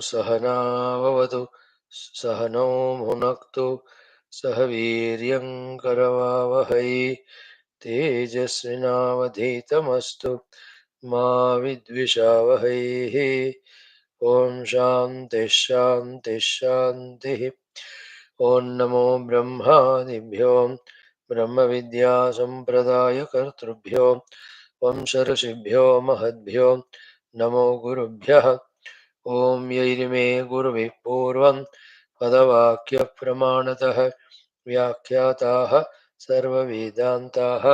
सहनाववतु सहनौ भुनक्तु सह वीर्यं करवावहै तेजस्विनावधीतमस्तु मा विद्विषावहै। ॐ शान्तिः शान्तिः शान्तिः। ॐ नमो ब्रह्मादिभ्यो ब्रह्मविद्यासम्प्रदायकर्तृभ्यो वंशऋषिभ्यो महद्भ्यो नमो गुरुभ्यः। ॐ यैर्मे गुरुभिः पूर्वं पदवाक्यप्रमाणतः व्याख्याताः सर्ववेदान्ताः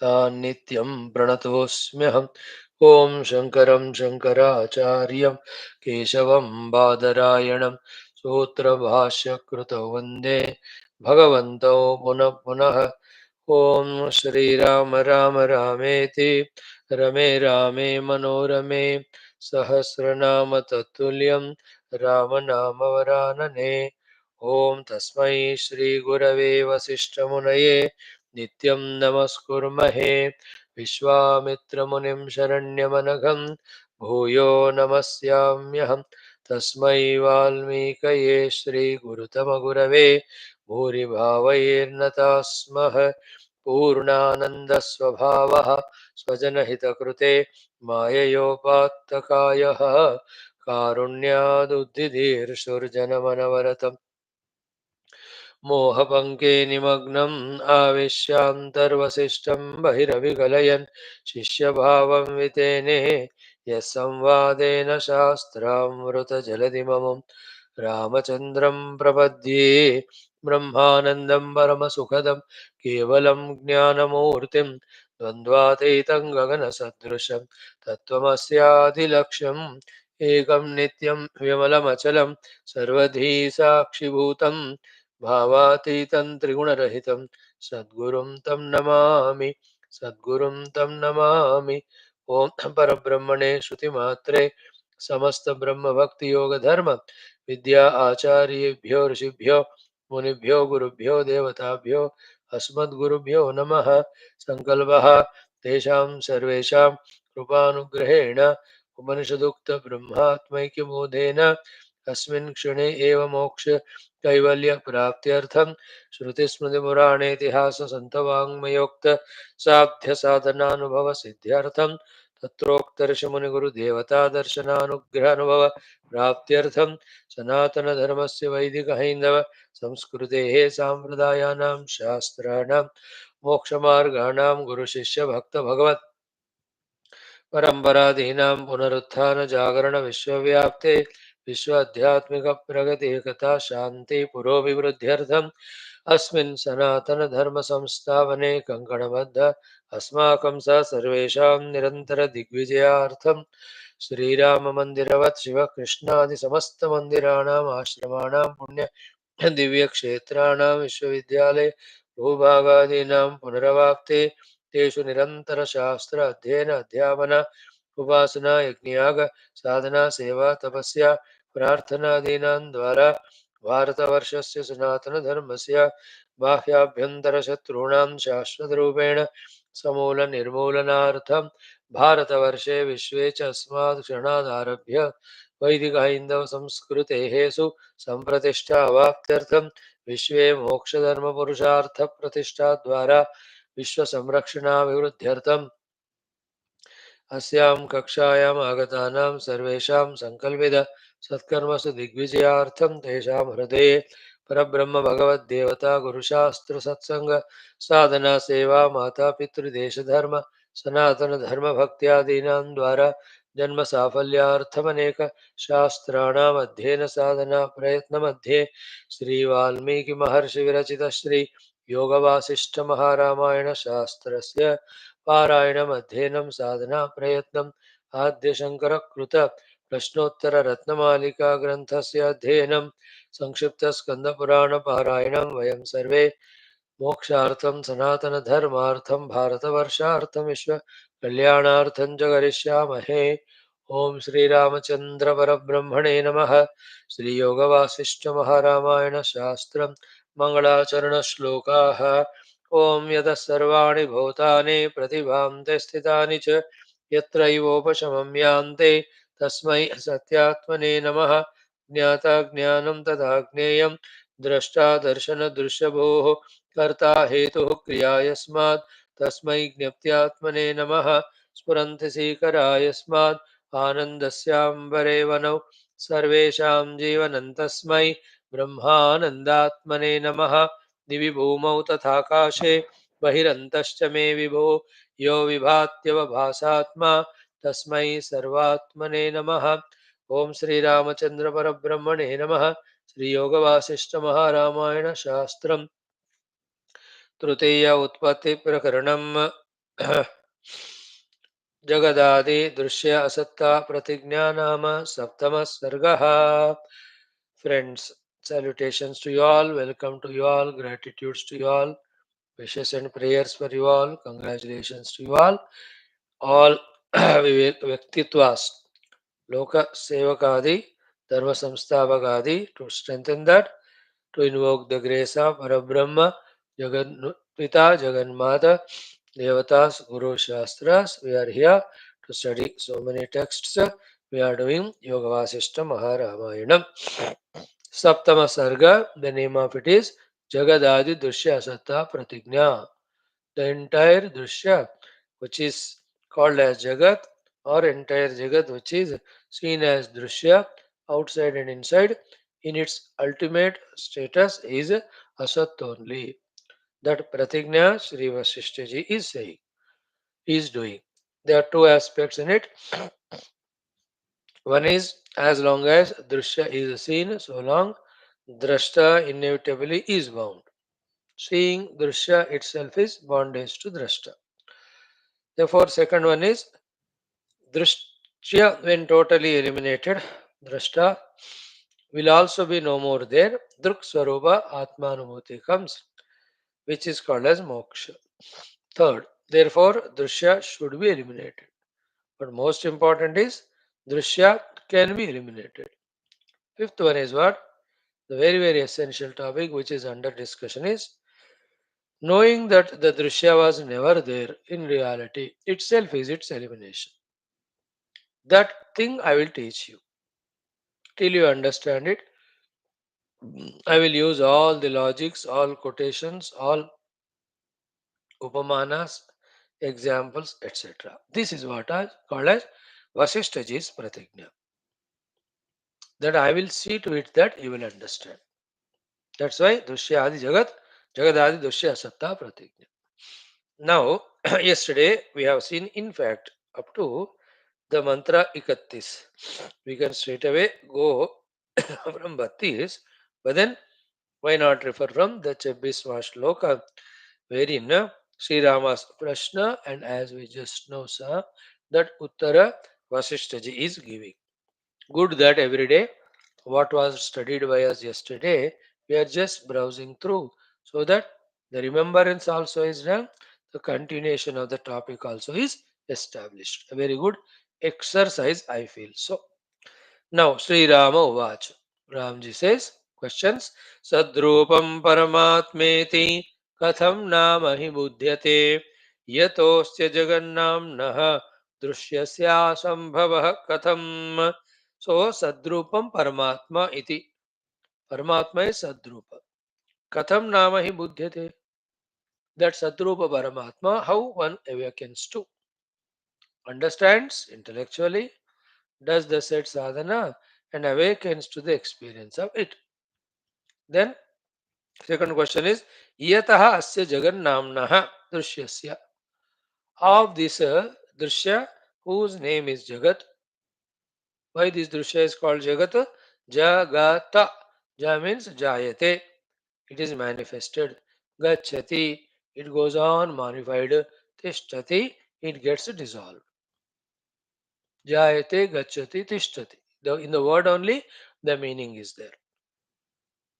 तान् नित्यं प्रणतोऽस्म्यहम्। ॐ शङ्करं शङ्कराचार्यं केशवं बादरायणं सूत्रभाष्यकृतौ वन्दे भगवन्तौ पुनः पुनः। ॐ श्रीराम राम रामेति रमे रामे मनोरमे सहस्रनाम तत्तुल्यं रामनामवरानने। ॐ तस्मै श्रीगुरवे वसिष्ठमुनये नित्यं नमस्कुर्महे। विश्वामित्रमुनिं शरण्यमनघं भूयो नमस्याम्यहं। तस्मै वाल्मीकये श्रीगुरुतमगुरवे भूरिभावैर्नता स्मः। पूर्णानन्दस्वभावः स्वजनहितकृते माययोपात्तकायः कारुण्यादुद्धिदीर्षुर्जनमनवरतं मोहपङ्के निमग्नम् आविश्यान्तर्वसिष्ठं बहिरविकलयन् शिष्यभावं वितेने यः संवादेन शास्त्रामृतजलधिममुं रामचन्द्रं प्रपद्ये। ब्रह्मानन्दं परमसुखदं केवलं ज्ञानमूर्तिं द्वन्द्वातीतं गगनसदृशं तत्त्वमस्यादिलक्ष्यम् एकं नित्यं विमलमचलं सर्वधी साक्षिभूतं भावातीतं त्रिगुणरहितं सद्गुरुं तं नमामि सद्गुरुं तं नमामि। ॐ परब्रह्मणे श्रुतिमात्रे समस्तब्रह्मभक्तियोगधर्म विद्या आचार्येभ्यो ऋषिभ्यो मुनिभ्यो गुरुभ्यो देवताभ्यो अस्मद्गुरुभ्यो नमः। सङ्कल्पः तेषां सर्वेषां कृपानुग्रहेण उपनिषदुक्तब्रह्मात्मैक्यबोधेन अस्मिन् क्षणे एव मोक्ष कैवल्यप्राप्त्यर्थं श्रुतिस्मृतिपुराणेतिहाससन्तवाङ्मयोक्त साध्यसाधनानुभवसिद्ध्यर्थं तत्रोक्तर्षमुनिगुरुदेवतादर्शनानुग्रहानुभव प्राप्त्यर्थं सनातनधर्मस्य वैदिकहैन्दव संस्कृतेः साम्प्रदायानां शास्त्राणां मोक्षमार्गाणां गुरुशिष्यभक्तभगवत् परम्परादीनां पुनरुत्थानजागरणविश्वव्याप्ते विश्वाध्यात्मिकप्रगतिकथा शान्ति पुरोभिवृद्ध्यर्थम् अस्मिन् सनातनधर्मसंस्थापने कङ्कणबद्ध अस्माकं स सर्वेषां निरन्तरदिग्विजयार्थं श्रीराममन्दिरवत् शिवकृष्णादिसमस्तमन्दिराणाम् आश्रमाणां पुण्य दिव्यक्षेत्राणां विश्वविद्यालय भूभागादीनां पुनरवाप्ते तेषु निरन्तरशास्त्र अध्ययन अध्यापन उपासना यज्ञयाग साधना सेवा तपस्या प्रार्थनादीनां द्वारा भारतवर्षस्य सनातनधर्मस्य बाह्याभ्यन्तरशत्रूणां शाश्वतरूपेण समूलनिर्मूलनार्थं भारतवर्षे विश्वे च अस्मात् क्षणादारभ्य वैदिकहैन्दवसंस्कृतेः सुसम्प्रतिष्ठा अवाप्त्यर्थं विश्वे मोक्षधर्मपुरुषार्थप्रतिष्ठाद्वारा विश्वसंरक्षणाभिवृद्ध्यर्थम् अस्यां कक्षायाम् आगतानां सर्वेषां सङ्कल्पित सत्कर्मसु दिग्विजयार्थं तेषां हृदये परब्रह्म भगवद्देवता गुरुशास्त्रसत्सङ्ग साधना सेवा मातापितृदेशधर्म सनातनधर्मभक्त्यादीनां द्वारा जन्मसाफल्यार्थमनेक शास्त्राणाम् अध्ययनसाधना प्रयत्नमध्ये श्रीवाल्मीकिमहर्षिविरचित श्री योगवासिष्ठमहारामायणशास्त्रस्य पारायणम् अध्ययनं साधना प्रयत्नम् आद्यशङ्करकृत प्रश्नोत्तररत्नमालिका ग्रन्थस्य अध्ययनं संक्षिप्तस्कन्दपुराणपारायणं वयं सर्वे मोक्षार्थं सनातनधर्मार्थं भारतवर्षार्थं विश्वकल्याणार्थं च करिष्यामहे। ॐ श्रीरामचन्द्रपरब्रह्मणे नमः। श्रीयोगवासिष्ठमहारामायणशास्त्रं मङ्गलाचरणश्लोकाः। ॐ यतः सर्वाणि भूतानि प्रतिभान्ते स्थितानि च यत्रैवोपशमं यान्ते तस्मै सत्यात्मने नमः। ज्ञाता ज्ञानं तथा ज्ञेयं द्रष्टा दर्शनदृश्यभोः कर्ता हेतुः क्रिया यस्मात् तस्मै ज्ञप्त्यात्मने नमः। स्फुरन्ति सीकराय यस्मात् आनन्दस्याम्बरे वनौ सर्वेषां जीवनं तस्मै ब्रह्मानन्दात्मने नमः। दिवि भूमौ तथाकाशे बहिरन्तश्च मे विभो यो विभात्यवभासात्मा तस्मै सर्वात्मने नमः। ओम श्री रामचंद्र परब्रह्मणे नमः। श्री योग वासिष्ठ महारामायण शास्त्रम तृतीय उत्पत्ति प्रकरणम जगदादि दृश्य असत्ता प्रतिज्ञा नाम सप्तम सर्गः। Friends, salutations to you all, welcome to you all, gratitudes to you all, wishes and prayers for you all, congratulations to you all. All Vyaktitwas, Loka Sevakadi, Dharma Samstavakadi, to strengthen that, to invoke the grace of Parabrahma, Jagan Pita, Jagan Mata, Devatas, Guru Shastras. We are here to study so many texts. We are doing Yoga Vasishtha Maharamayana. Saptama Sarga, the name of it is Jagadadi Drushya Asattha Pratigna. The entire Drushya, which is called as Jagat, or entire Jagat, which is seen as Drushya, outside and inside, in its ultimate status is Asat only. That Pratigna Sri Vashishtha ji is saying, is doing. There are two aspects in it. One is, as long as Drushya is seen, so long Drashta inevitably is bound. Seeing Drushya itself is bondage to Drashta. Therefore, second one is Drushya when totally eliminated, Drashta will also be no more there. Druk Swarupa Atmanubhuti comes, which is called as moksha. Third, therefore, Drushya should be eliminated. But most important is Drushya can be eliminated. Fifth one is what? The very, very essential topic which is under discussion is knowing that the Drushya was never there in reality itself is its elimination. That thing I will teach you. Till you understand it, I will use all the logics, all quotations, all upamanas, examples, etc. This is what I call as Vasishtaji's Pratigna. That I will see to it that you will understand. That's why Drushya Adi Jagat, Jagat Adi Drushya Satta Pratigna. Now, yesterday we have seen, in fact, up to the mantra Ikattis. We can straight away go from Bhattis, but then why not refer from the 26वां shloka, wherein Sri Rama's Prashna, and as we just now saw, that Uttara Vasishtaji is giving. Good that every day, what was studied by us yesterday, we are just browsing through so that the remembrance also is done, the continuation of the topic also is established. A very good exercise, I feel. So, now Sri Rama Uvach. Ramji says, questions. Sadrupam Paramatmeti Katham Namahi Buddhyate Yatosya Jagannamnaha Drushyasya Sambhavah Katham. So, Sadrupam Paramatma iti. Paramatma is Sadrupa. Katham Namahi Buddhyate. That Sadrupa Paramatma, how one awakens to. Understands intellectually, does the said sadhana, and awakens to the experience of it. Then, second question is, Iyataha asya jagannamnaha drishyasya. Of this drishya, whose name is Jagat. Why this drishya is called Jagat? Jagata. Ja means jayate. It is manifested. Gachati. It goes on modified. Tishtati. It gets dissolved. Jayate, gachati, tishtati. In the word only, the meaning is there.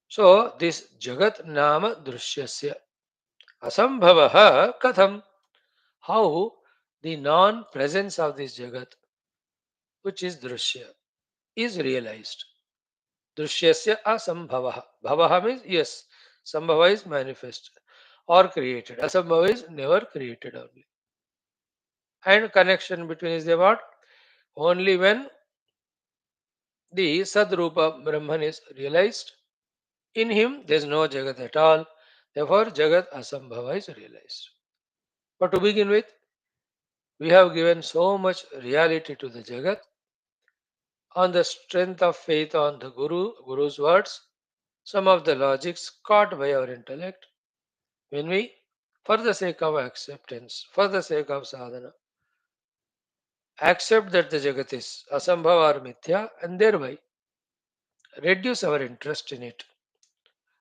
So, this Jagat Nama Drishyasya Asambhavaha Katham. How the non presence of this Jagat, which is Drishya, is realized. Drishyasya Asambhavaha. Bhavaha means yes, Sambhava is manifest or created. Asambhava is never created only. And connection between is about only when the Sadrupa Brahman is realized. In him there is no Jagat at all. Therefore, Jagat Asambhava is realized. But to begin with, we have given so much reality to the Jagat on the strength of faith on the Guru's words, some of the logics caught by our intellect, when we, for the sake of acceptance, for the sake of sadhana, accept that the Jagat is Asambhava or Mithya and thereby reduce our interest in it.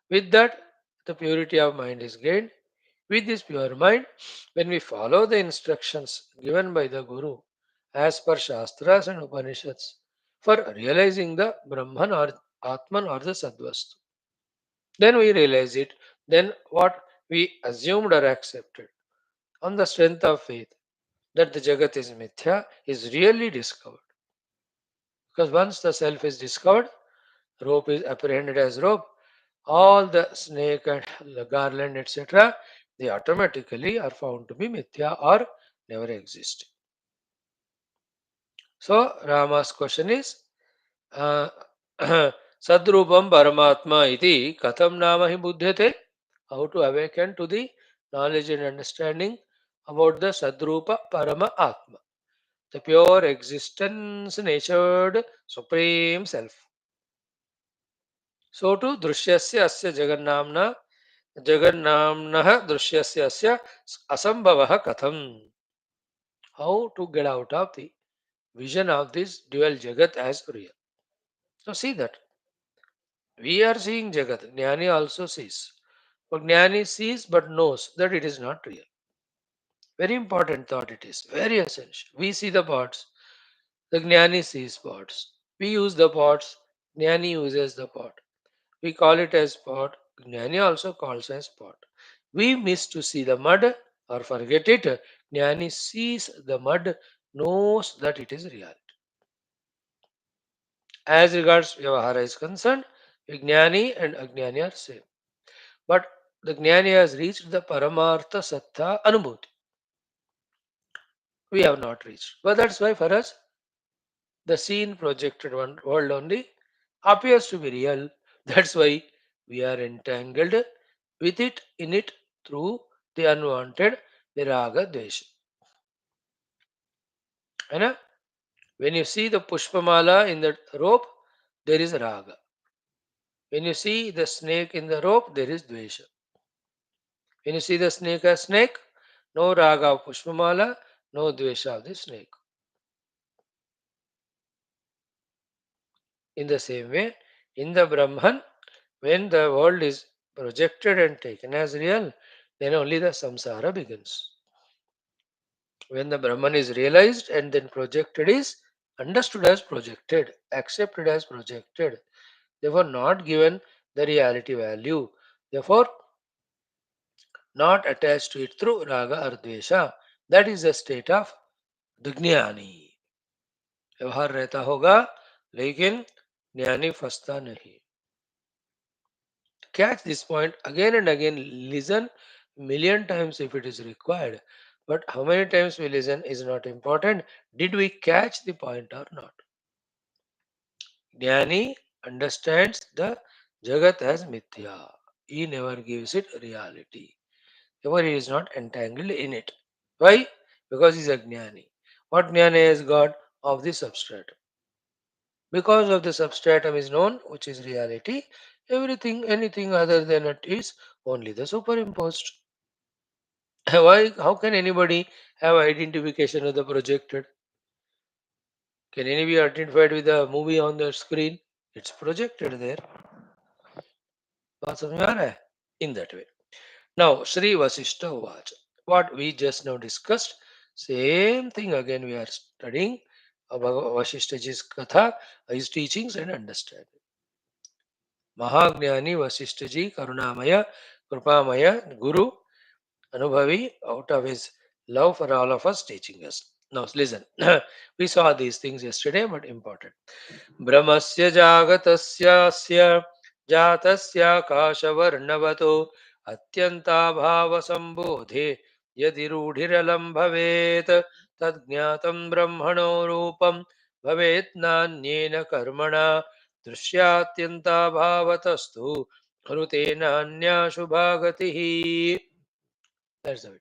With that, the purity of mind is gained. With this pure mind, when we follow the instructions given by the Guru as per Shastras and Upanishads for realizing the Brahman or Atman or the Sadvastu, then we realize it. Then what we assumed or accepted on the strength of faith that the Jagat is Mithya is really discovered. Because once the self is discovered, rope is apprehended as rope, all the snake and the garland, etc., they automatically are found to be mithya or never exist. So Rama's question is, uh, Sadrupam Paramatma iti katham nama hi buddhyate? How to awaken to the knowledge and understanding about the Sadrupa Parama Atma, the pure existence natured supreme self. So to Drushyasya Asya Jagannamna Jagannamnah Drushyasya Asya Asambhavah Katham. How to get out of the vision of this dual Jagat as real. So see that we are seeing Jagat. Jnani also sees. But Jnani sees but knows that it is not real. Very important thought it is. Very essential. We see the pots. The Jnani sees pots. We use the pots. Jnani uses the pot. We call it as pot. Jnani also calls as pot. We miss to see the mud or forget it. Jnani sees the mud, knows that it is reality. As regards Vyavahara is concerned, Vijnani and Ajnani are same. But the Jnani has reached the Paramartha Sattha Anubhuti. We have not reached. But that's why for us, the seen projected one world only appears to be real. That's why we are entangled with it, in it, through the unwanted viraga dvesha. Right? When you see the pushpamala in the rope, there is raga. When you see the snake in the rope, there is dvesha. When you see the snake as snake, no raga of pushpamala, no dvesha of the snake. In the same way, in the Brahman, when the world is projected and taken as real, then only the samsara begins. When the Brahman is realized and then projected is understood as projected, accepted as projected, therefore not given the reality value, therefore not attached to it through raga or dvesha. That is the state of the ज्ञानी. व्यवहार रहता होगा लेकिन ज्ञानी फंसता नहीं. Catch this point again and again. Listen million times if it is required. But how many times we listen is not important. Did we catch the point or not? Jnani understands the Jagat as mithya. He never gives it reality. Therefore, he is not entangled in it. Why? Because he is a Jnani. What Jnana has got? Of the substratum. Because of the substratum is known, which is reality, everything, anything other than it is only the superimposed. Why? How can anybody have identification of the projected? Can any be identified with the movie on the screen? It's projected there. बात समझ में आ रहा है? In that way. Now, Sri Vasishtha Uvacha. What we just now discussed, same thing again we are studying about Vasishthaji's Katha, his teachings and understanding. Mahagnani Vasishthaji, Karunamaya, Krupamaya, Guru, Anubhavi, out of his love for all of us, teaching us. Now, listen. We saw these things yesterday, but important. Brahmasya jagatasya jatasya kashavarnavato atyanta bhava sambodhe yadi rudhiralam bhavet तज्ज्ञातं ब्रह्मणो रूपं भवेत् नान्येन कर्मणा दृश्यात्यन्ताभावतस्तु हृतेनान्याशुभागतिः. That's it.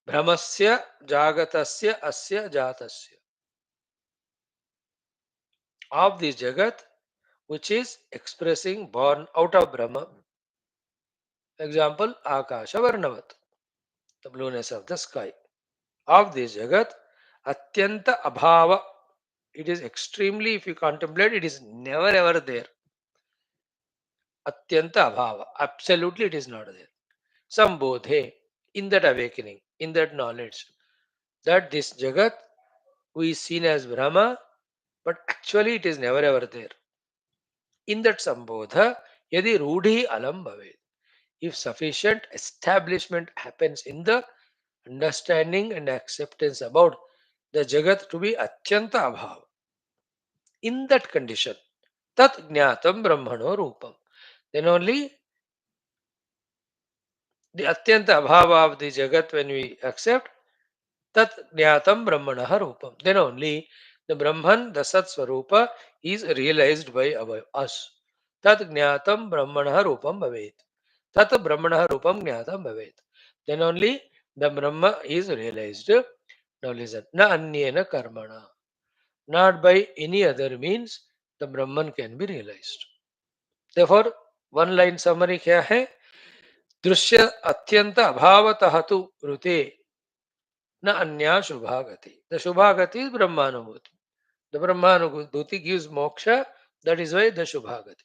Brahmasya Jagatasya Asya Jatasya. Of this Jagat, which is expressing born out of Brahma. Example, Akasha Varnavat, the blueness of the sky. Of this Jagat, Atyanta Abhava. It is extremely, if you contemplate, it is never ever there. Atyanta Abhava. Absolutely it is not there. Sambodhe, in that awakening, in that knowledge, that this Jagat we seen as Brahma, but actually it is never ever there. In that Sambodha, Yadi Rudhi Alam Bhavet. If sufficient establishment happens in the understanding and acceptance about the Jagat to be Atyanta Abhav, in that condition, Tat Jnatam Brahmano Rupam, then only the Atyanta Abhava of the Jagat, when we accept, Tat Jnatam Brahmanaha Rupam, then only the Brahman, the Sat Swarupa, is realized by us. Tat Jnatam Brahmanaha Rupam Bhavet. Tat Brahmanaha Rupam Jnatam Bhavet. Then only the Brahma is realized. Now listen. Na Anyena Karmana. Not by any other means the Brahman can be realized. Therefore, one line summary क्या है? दृश्य अत्यंत अभावतः तु ऋते न अन्या शुभागति. The Shubhagati is Brahmanubhuti. The Brahmanubhuti gives moksha. That is why the Shubhagati.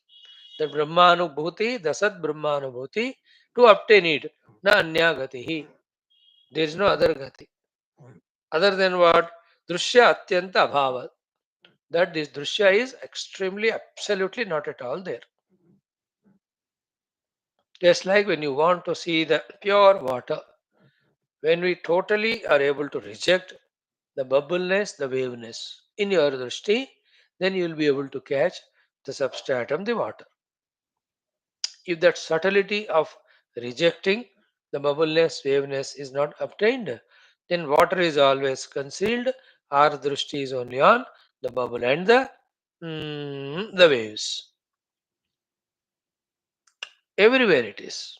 The Brahmanubhuti, the Sat Brahmanubhuti, to obtain it, na anya gati. There is no other gati. Other than what? Drushya atyanta abhava. That this drushya is extremely, absolutely not at all there. Just like when you want to see the pure water, when we totally are able to reject the bubbleness, the waveness in your drishti, then you will be able to catch the substratum, the water. If that subtlety of rejecting the bubbleness, waveness is not obtained, then water is always concealed, or drishti is only on the bubble and the waves. Everywhere it is.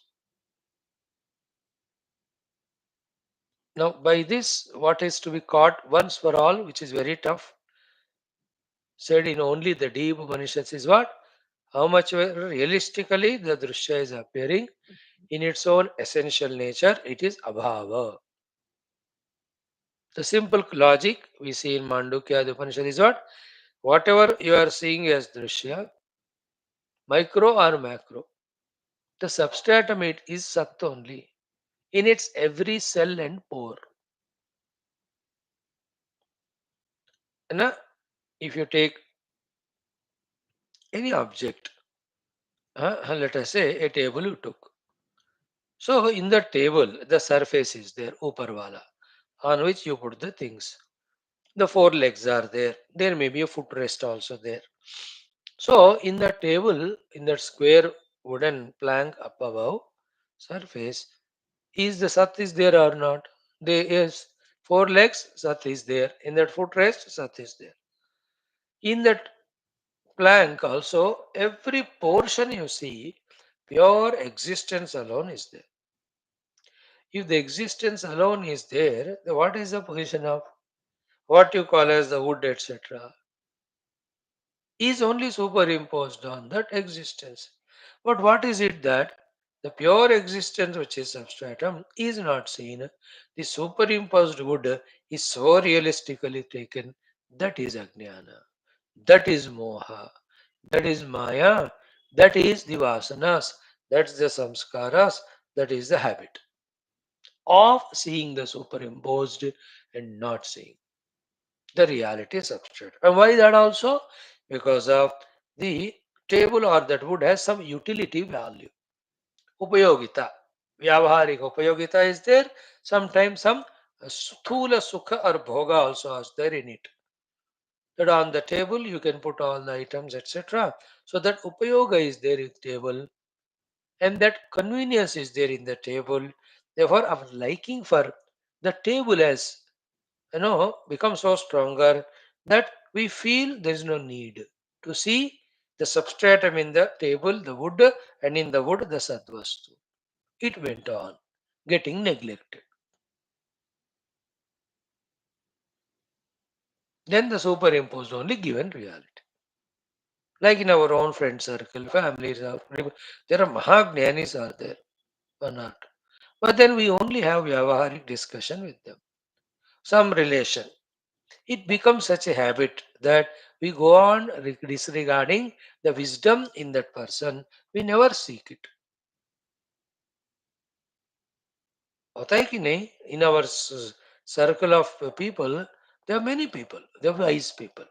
Now, by this, what is to be caught once for all, which is very tough, said in only the deep Upanishads, is what? How much realistically the Drushya is appearing in its own essential nature, it is Abhava. The simple logic we see in Mandukya, the Upanishad is what? Whatever you are seeing as Drushya, micro or macro, the substratum it is Sat only in its every cell and pore. And if you take any object, let us say a table you took. So in the table, the surface is there, uparwala, on which you put the things. The four legs are there. There may be a footrest also there. So in the table, in that square wooden plank up above surface, is the Sat is there or not? There is four legs, Sat is there. In that footrest, Sat is there. In that plank also, every portion you see, pure existence alone is there. If the existence alone is there, then what is the position of what you call as the wood, etc., is only superimposed on that existence. But what is it that the pure existence, which is substratum, is not seen? The superimposed wood is so realistically taken. That is Ajnana. That is Moha. That is Maya. That is the Vasanas. That's the Samskaras. That is the habit of seeing the superimposed and not seeing the reality substrate. And why that also? Because of the table or that wood has some utility value. Upayogita. Vyavaharik Upayogita is there. Sometimes some sthula sukha or bhoga also is there in it. That on the table you can put all the items, etc. So that Upayoga is there in the table and that convenience is there in the table. Therefore, our liking for the table as become so stronger that we feel there is no need to see the substratum in the table, the wood, and in the wood, the sadvastu. It went on getting neglected. Then the superimposed only given reality. Like in our own friend circle, families, there are Mahagnanis are there or not. But then we only have Vyavaharic discussion with them, some relation. It becomes such a habit that we go on disregarding the wisdom in that person. We never seek it. होता है कि नहीं? In our circle of people, there are many people, there are wise people.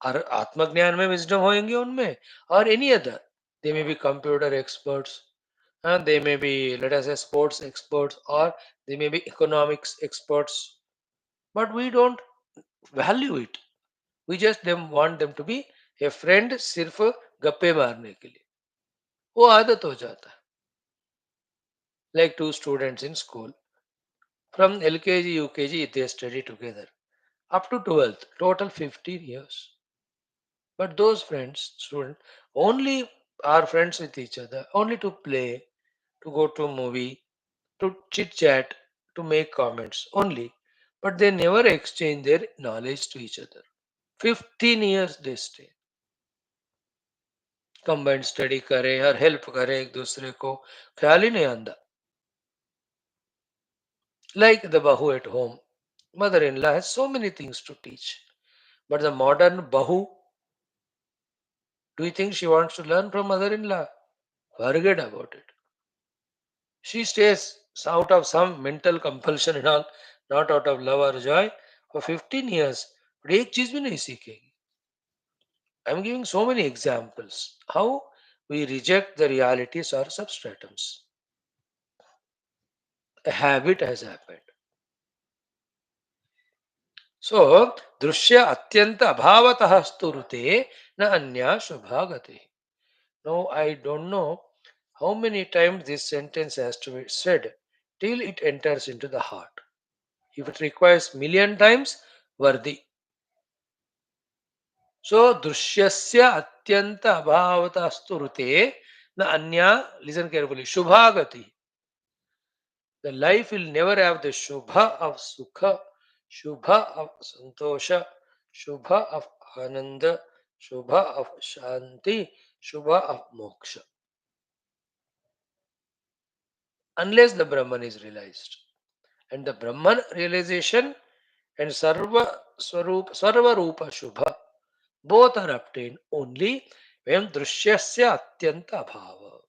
और आत्मज्ञान में wisdom होंगे उनमें, or any other. They may be computer experts, and they may be, let us say, sports experts, or they may be economics experts. But we don't value it. We just them want them to be a friend सिर्फ गप्पे मारने के लिए. वो आदत हो जाता है. Like two students in school. From LKG, UKG, they study together. Up to 12th, total 15 years. But those friends, students, only are friends with each other, only to play, to go to movie, to chit chat, to make comments, only. But they never exchange their knowledge to each other. 15 years they stay. Combined study करें और help करें एक दूसरे को, ख्याल ही नहीं आंदा. Like the bahu at home, mother-in-law has so many things to teach, but the modern bahu, do you think she wants to learn from mother-in-law? Forget about it. She stays out of some mental compulsion and all, not out of love or joy. For 15 years, but एक चीज भी नहीं सीखेगी. I'm giving so many examples how we reject the realities or substratums. A habit has happened. So, drushya atyanta abhavatah sturute na anya shubhagati. Now, I don't know how many times this sentence has to be said till it enters into the heart. If it requires million times, worthy. So, drushyasya atyanta abhavatah sturute na anya, listen carefully, shubhagati. The life will never have the shubha of sukha, shubha of santosha, shubha of ananda, shubha of shanti, shubha of moksha. Unless the Brahman is realized. And the Brahman realization and Sarva Rupa Shubha both are obtained only when Drushyasya Atyanta Bhava.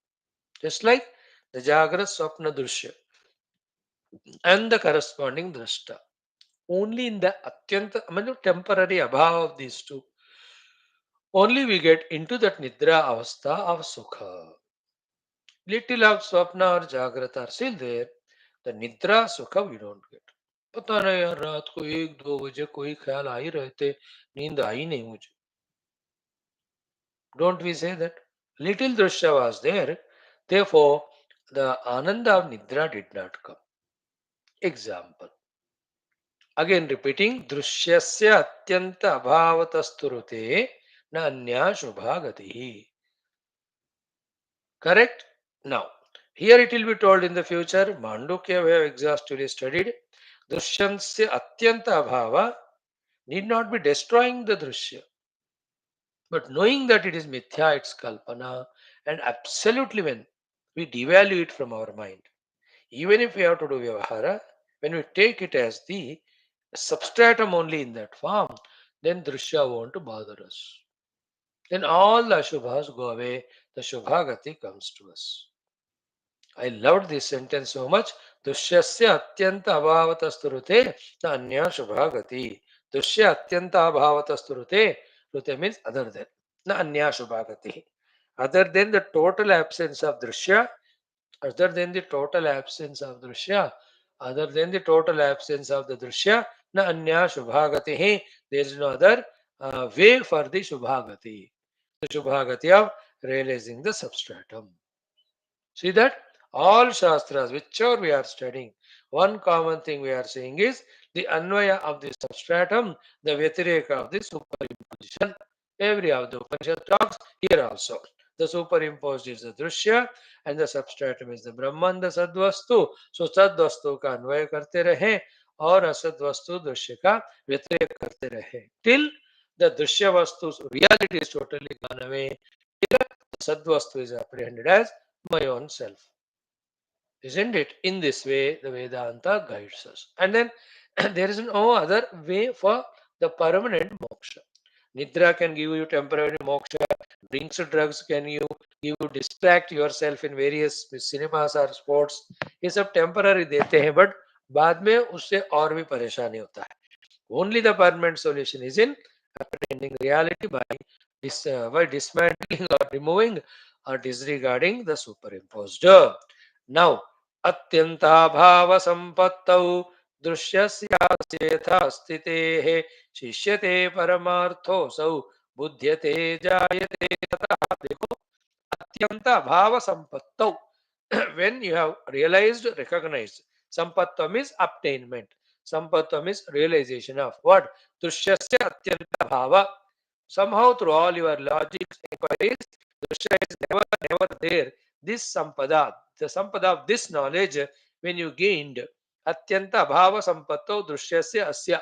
Just like the Jagrat Swapna Drushya and the corresponding Drashta. Only in the Atyanta, I mean, temporary abhava of these two, only we get into that Nidra Avastha of Sukha. Little of Swapna or Jagrata are still there. The Nidra Sukha we don't get. पता नहीं यार, रात को 1-2 बजे कोई ख्याल आ ही रहे थे, नींद आई नहीं मुझे. Don't we say that? Little Drushya was there, therefore the Ananda of Nidra did not come. Example. Again repeating, Drushyasya atyanta abhavatasturute na anya shubhagatihi. Correct? Now, here it will be told in the future, Mandukya we have exhaustively studied, Drushyasya atyanta abhava need not be destroying the Drushya. But knowing that it is mithya, it's kalpana, and absolutely when we devalue it from our mind, even if we have to do vyavahara, when we take it as the substratum only in that form, then drishya won't bother us. Then all the ashubhas go away, the shubhagati comes to us. I loved this sentence so much. Dushyasya atyanta abhavatasturute na anya shubhagati. Dushya atyanta abhavatasturute. Rute means other than. Na anya shubhagati. Other than the total absence of drushya, other than the total absence of drushya, other than the total absence of the drushya, na anya shubhagati. There is no other way for the shubhagati. The shubhagati of realizing the substratum. See that all Shastras, whichever we are studying, one common thing we are saying is the Anvaya of the substratum, the Vyatireka of the superimposition. Every of the Upanishad talks here also. The superimposed is the Drushya and the substratum is the Brahman, the Sadvastu. So Sadvastu का अन्वय करते रहे और असद वस्तु दृश्य का व्यतिरेक करते रहे till the दृश्य वस्तु reality is totally gone away. Here, the Sadvastu is apprehended as my own self. Isn't it? In this way, the Vedanta guides us. And then there is no other way for the permanent moksha. Nidra can give you temporary moksha. Drinks, drugs can you give you distract yourself in various cinemas or sports. ये सब temporary देते हैं, but बाद में उससे और भी परेशानी होता है. Only the permanent solution is in apprehending reality by dismantling or removing or disregarding the superimposed. Now, अत्यंताभाव संपत्तौ दृश्यस्यास्येथा स्थितेः शिष्यते परमार्थोऽसौ बुध्यते जायते ततः. देखो, अत्यंत भाव संपत्तौ. When you have realized, recognized, sampatvam is obtainment. Sampatvam is realization of what? Drishyasya atyanta bhava. Somehow through all your logics, inquiries, Drishya is never there. This sampada, the sampada of this knowledge, when you gained, atyanta bhava sampatto drishyasya asya.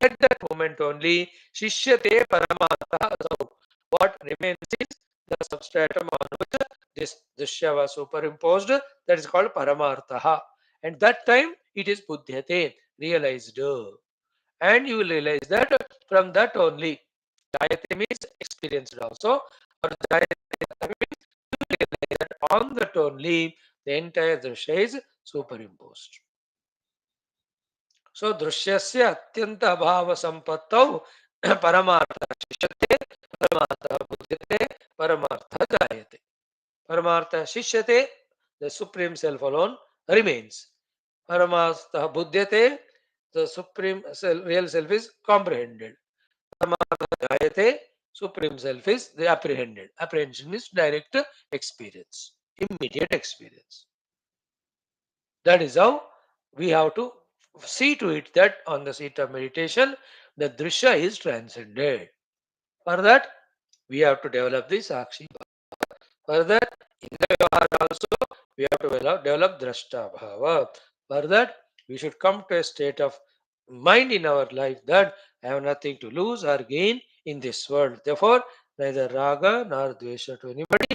At that moment only, shishyate paramatha asau. What remains is the substratum on which this drishya was superimposed. That is called paramartha. And that time it is buddhyate, realized. And you will realize that from that only, jayate means experienced also, or jayate means you will realize that on that only the entire drishya is superimposed. So दृश्यस्य अत्यंत अभाव संपत्तौ परमार्थ शिष्यते परमार्थ बुध्यते परमार्थ जायते. परमार्थ शिष्यते, the supreme self alone remains. Paramarth buddhyate, the supreme self, real self is comprehended. Paramarth jayate, supreme self is the apprehended. Apprehension is direct experience, immediate experience. That is how we have to see to it that on the seat of meditation, the drishya is transcended. For that, we have to develop the sakshi. For that, in the vyavahara also, we have to develop drashta bhava. For that, we should come to a state of mind in our life that I have nothing to lose or gain in this world. Therefore, neither raga nor dvesha to anybody.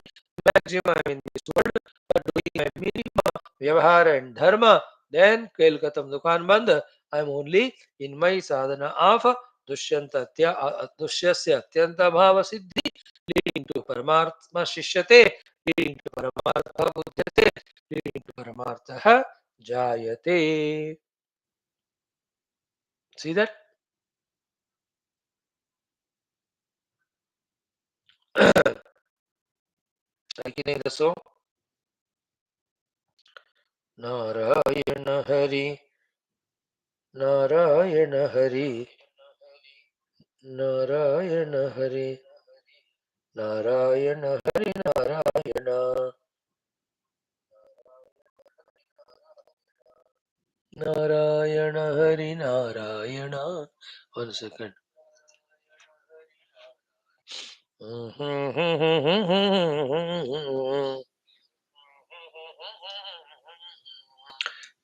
Maximum in this world for doing my minimum vyavahara and dharma. Then, kel katam dukan band. I am only in my sadhana of dushyasya atyanta bhava siddhi, leading to paramartha shishyate, leading to paramartha buddhyate, leading to paramartha jayate. See that? Like the song, Narayana Hari, Narayana Hari, Narayana Hari, Narayana Hari, Narayana, Narayana Hari, Narayana. 1 second.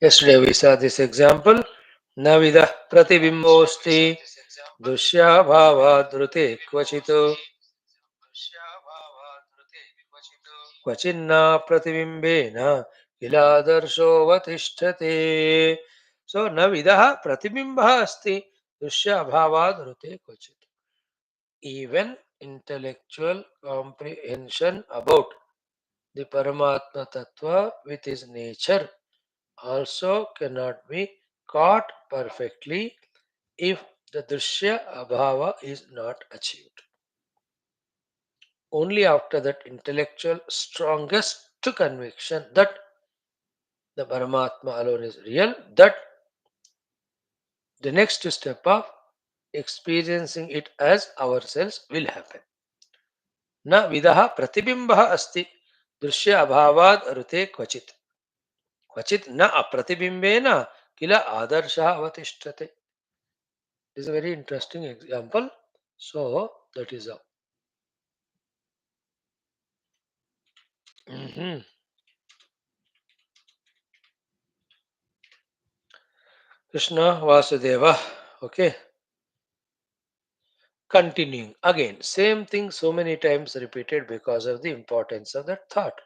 Yesterday we saw this example. Navida pratibimbosti dushya bhava drute kvachitu क्वचिन्ना प्रतिबिंबेन किलादर्शो वतिष्ठते. So न विदः प्रतिबिंबः अस्ति दृश्य अभावात् ऋते क्वचित्. Even intellectual comprehension about the Paramatma Tattva with his nature also cannot be caught perfectly if the Drishya Abhava is not achieved. Only after that intellectual strongest conviction that the Paramatma alone is real, that the next step of experiencing it as ourselves will happen. न विदः प्रतिबिंबः अस्ति दृश्य अभावात् ऋते क्वचित्. क्वचित् न अप्रतिबिंबेन kila adarsha avatishtate. This is a very interesting example. So that is how. Mhm. Krishna Vasudeva. Okay. Continuing again, same thing so many times repeated because of the importance of that thought.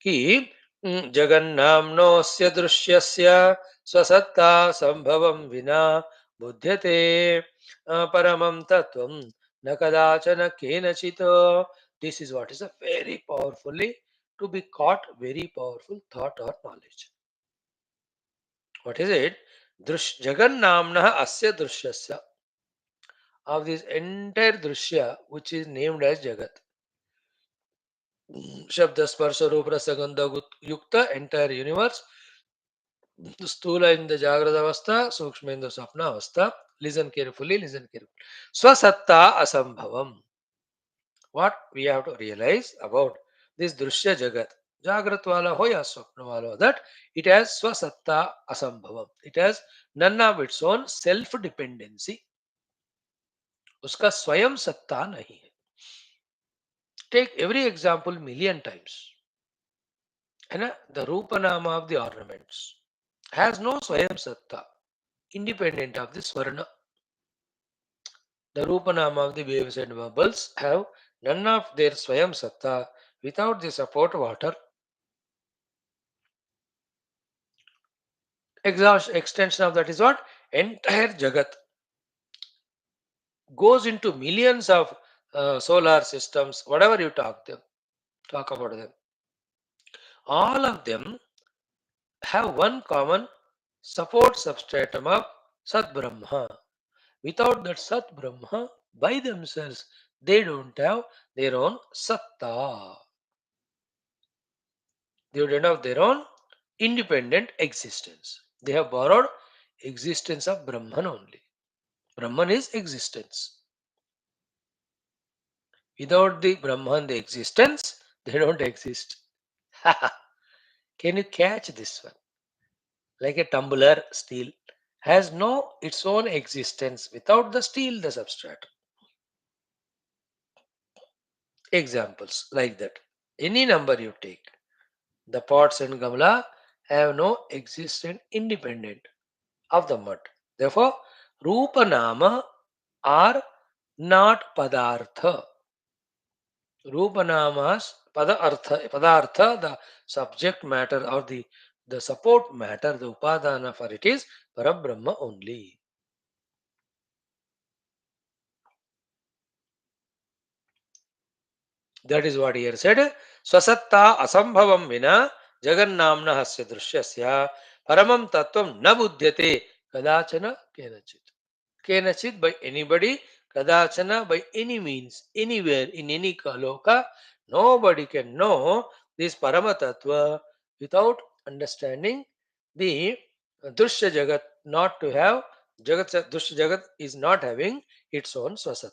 Ki jagannamnosya drishyasya swasatta sambhavam vina buddhyate paramam tattvam na kadachana kenachito. This is what is a very powerfully to be caught, very powerful thought or knowledge. What is it? Jagannamna asya drishyasya, of this entire drushya which is named as Jagat. Shabda Sparsha Rupa Rasagandha Yukta, entire universe. Stula in the Jagrada Avastha, Sukshma in the Sapna Avastha. Listen carefully, listen carefully. Swasatta Asambhavam. What we have to realize about this Drushya Jagat, Jagrat wala ho ya Swapna wala ho, that it has Swasatta Asambhavam. It has none of its own self dependency. Uska Swayam Satta nahi hai. Take every example million times. And the Rupanama of the ornaments has no Swayam Satta, independent of the Swarna. The Rupanama of the waves and bubbles have none of their Swayam Satta without the support water. Extension of that is what? Entire Jagat goes into millions of solar systems, whatever you talk about them. All of them have one common support substratum of Sat Brahma. Without that Sat Brahma, by themselves, they don't have their own Satta. They don't have their own independent existence. They have borrowed existence of Brahman only. Brahman is existence. Without the Brahman, the existence, they don't exist. Can you catch this one? Like a tumbler, steel, has no its own existence without the steel, the substrate. Examples like that. Any number you take. The pots and gamla have no existence independent of the mud. Therefore, Rupa Nama are not Padartha. Rupa Namas, Padartha, the subject matter or the support matter, the Upadana for it is Parabrahma only. That is what here said. Swasatta asambhavam vina jagannamna hasya drishyasya paramam tattvam na buddhyate kadachana kenachit. Kenachit by anybody, kadachana by any means, anywhere, in any kaloka, nobody can know this parama tattva without understanding the drushya jagat, not to have jagat, drushya jagat is not having its own swasatta.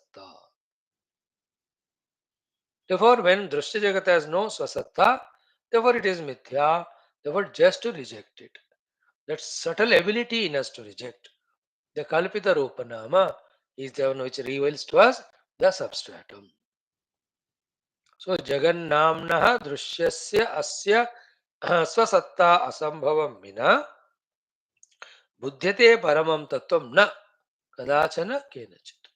Therefore, when Drushya Jagat has no Swasatta, therefore it is Mithya, therefore just to reject it. That subtle ability in us to reject. The Kalpita Rupanama is the one which reveals to us the substratum. So, Jagannamnaha Drushyasya Asya Swasatta Asambhavam Vina Buddhyate Paramam Tattvam Na Kadachana Kenachit.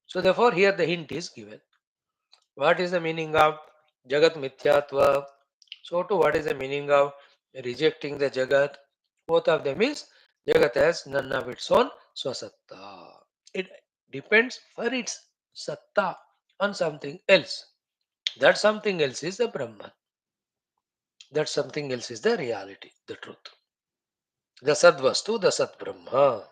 So, therefore, here the hint is given. What is the meaning of Jagat Mithyatva? So too, what is the meaning of rejecting the Jagat? Both of them is Jagat has none of its own Swasatta. It depends for its Satta on something else. That something else is the Brahman. That something else is the reality, the truth. The Sadvastu, the Sat Brahma.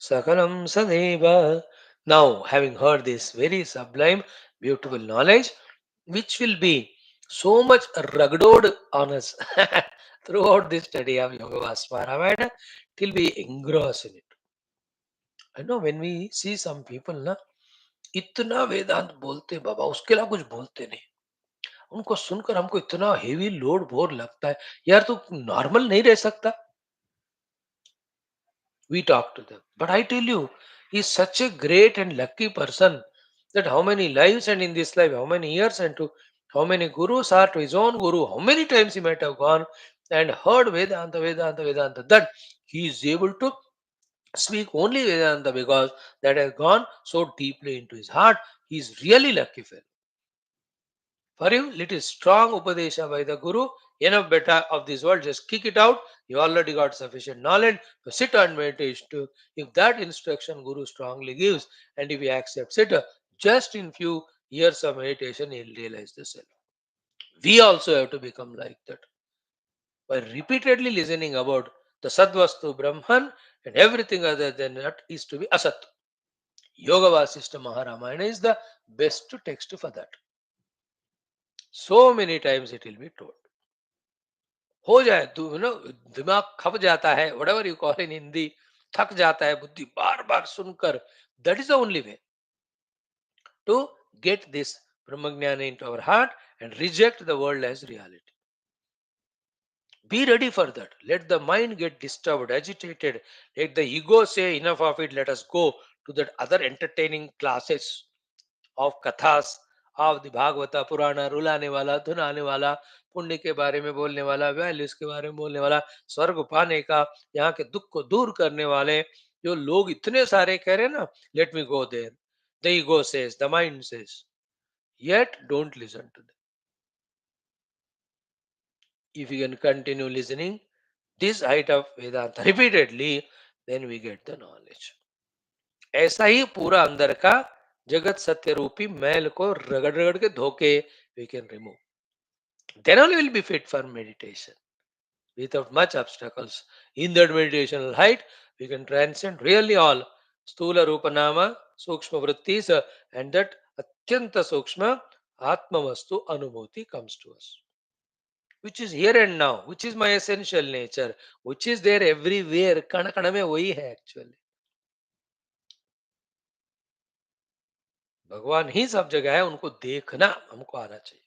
Sakalam Sadeva. Now, having heard this very sublime, beautiful knowledge, which will be so much rugged on us throughout this study of Yoga Vasparamana till we engross in it. I know when we see some people, na, इतना वेदांत बोलते बाबा, उसके अलावा कुछ बोलते नहीं। उनको सुनकर हमको इतना हेवी लोड बोर लगता है, यार तू नॉर्मल नहीं रह सकता? We talk to them. But I tell you, he's such a great and lucky person that how many lives and in this life, how many years and to how many gurus are to his own guru, how many times he might have gone and heard Vedanta, Vedanta, Vedanta, that he is able to speak only Vedanta because that has gone so deeply into his heart. He is really lucky fellow. For you, little strong Upadesha by the Guru, enough better of this world, just kick it out. You already got sufficient knowledge to sit and meditate. If that instruction Guru strongly gives, and if he accepts it, just in few years of meditation, he'll realize the self. We also have to become like that by repeatedly listening about the Sadvastu Brahman and everything other than that is to be Asat. Yoga Vaashishtha Maha is the best text for that. So many times it will be told. हो जाए तो दिमाग खप जाता है, whatever you call in Hindi, थक जाता है बुद्धि बार बार सुनकर, that is the only way to get this brahmajnana into our heart and reject the world as reality. Be ready for that. Let the mind get disturbed, agitated. Let the ego say enough of it, let us go to that other entertaining classes of kathas of the Bhagavata पुराना, रुलाने वाला, धुनाने वाला, पुण्य के बारे में बोलने वाला, values के बारे में बोलने वाला, स्वर्ग पाने का, यहाँ के दुख को दूर करने वाले जो लोग इतने सारे कह रहे हैं ना, let me go there, the ego says, the mind says, yet don't listen to them. If you can continue listening this height of Vedanta repeatedly, then we get the knowledge. ऐसा ही पूरा अंदर का जगत सत्य रूपी मैल को रगड़ रगड़ के धोके we can remove. Then only will be fit for meditation without much obstacles. In that meditational height, we can transcend really all Stula Rupa Nama, Sukshma Vrittis, and that Atyanta Sukshma Atma Vastu Anubhuti comes to us, which is here and now, which is my essential nature, which is there everywhere. Kana kana mein wahi hai actually. भगवान ही सब जगह है, उनको देखना हमको आना चाहिए.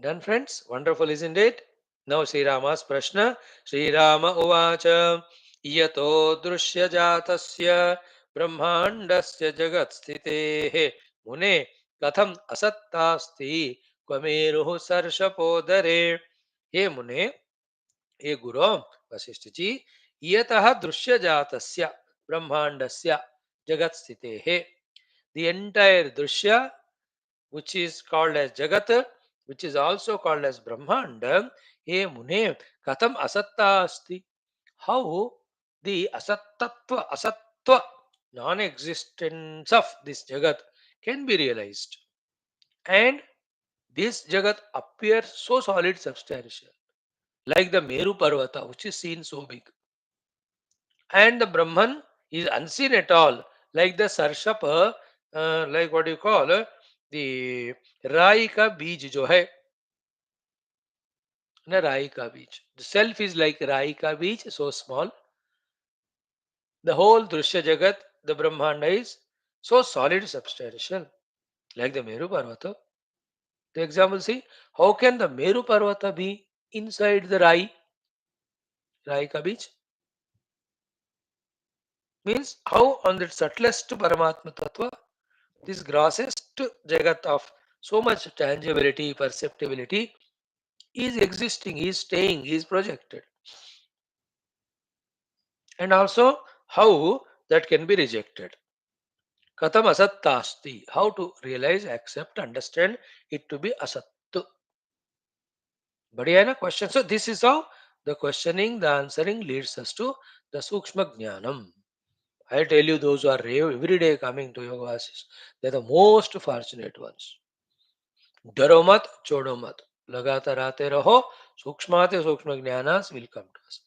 Done, friends? Wonderful, isn't it? Now Sri Rama's Prashna. Sri Rama Uvacha Yato Drushya Jatasya Brahmandasya Jagat Sthitehe Mune Katham Asattasti Kvameruhu Sarshapodare. He Mune, he Guru, Vasishtha ji, Yataha Drushya Jatasya Brahmandasya Jagat Sthitehe. The entire Drushya, which is called as Jagat, which is also called as Brahmanda, he Mune, Katham Asatta Asti. How the Asattva, non-existence of this Jagat can be realized. And this Jagat appears so solid, substantial, like the Meru Parvata, which is seen so big. And the Brahman is unseen at all, like the Sarshapa, like what you call the राई का बीज जो है ना, राई का बीज, the self is like राई का बीज, so small. The whole Drushya Jagat, the Brahmanda is so solid, substantial, like the Meru Parvata. The example, see, how can the Meru Parvata be inside the Rai ka beach? Means how on the subtlest Paramatma Tattva, this grossest Jagat of so much tangibility, perceptibility is existing, is staying, is projected. And also how that can be rejected. Katham asattasti. How to realize, accept, understand it to be asattu. बढ़िया है ना question? So this is how the questioning, the answering leads us to the Sukshma Jnanam. I tell you, those who are every day coming to yoga classes, they're the most fortunate ones. डरो मत, छोड़ो मत, लगातार आते रहो, सूक्ष्माति सूक्ष्म ज्ञानास will come to us.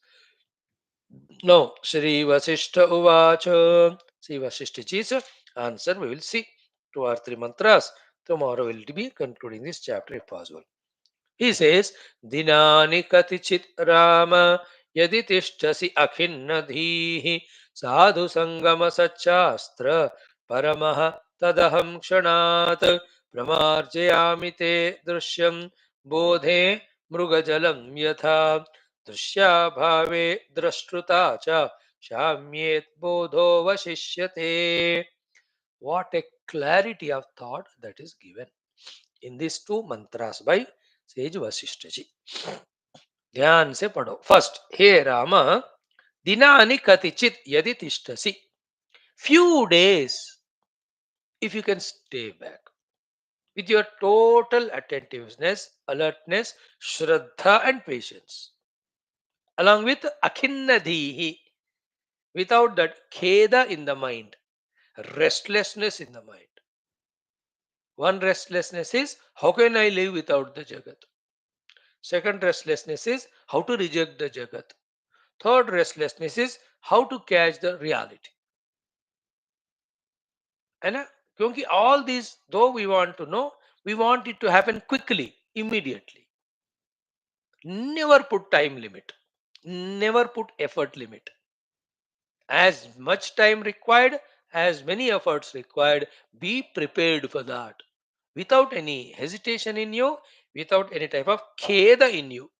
Now, Shri Vaashishtha Uvacha. Shri Vaashishthaji's answer we will see to our three mantras. Tomorrow we'll be concluding this chapter if possible. He says, Dinani katichit Rama yadi tishtasi akhinna dhihi साधु संगम सच्चास्त्र परमः तदहं क्षणात् प्रमार्जयामि ते दृश्यं बोधे मृगजलं यथा दृश्याभावे द्रष्टृता च शाम्येत् बोधो वशिष्यते. What a clarity of thought that is given in these two mantras by sage Vasishtha ji. ध्यान से पढ़ो. First, हे राम, दिनानि कतिचित यदि तिष्ठसि, few days, if you can stay back with your total attentiveness, alertness, shraddha and patience, along with akhinnadhihi, without that kheda in the mind, restlessness in the mind. One restlessness is, how can I live without the Jagat? Second restlessness is, how to reject the Jagat? Third restlessness is, how to catch the reality. है ना? क्योंकि all these, though we want to know, we want it to happen quickly, immediately. Never put time limit. Never put effort limit. As much time required, as many efforts required, be prepared for that. Without any hesitation in you, without any type of kheda in you.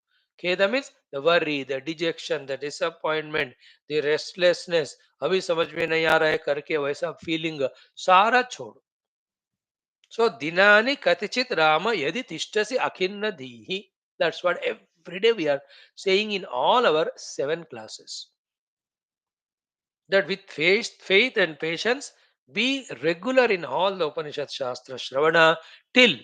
Kheda means the worry, the dejection, the disappointment, the restlessness. अभी समझ में नहीं आ रहा है करके वैसा feeling सारा छोड़ो. So dinani katichit Rama yadi tishtasi akhinna dhihi. That's what every day we are saying in all our 7 classes. That with faith and patience, be regular in all the Upanishad Shastra Shravana till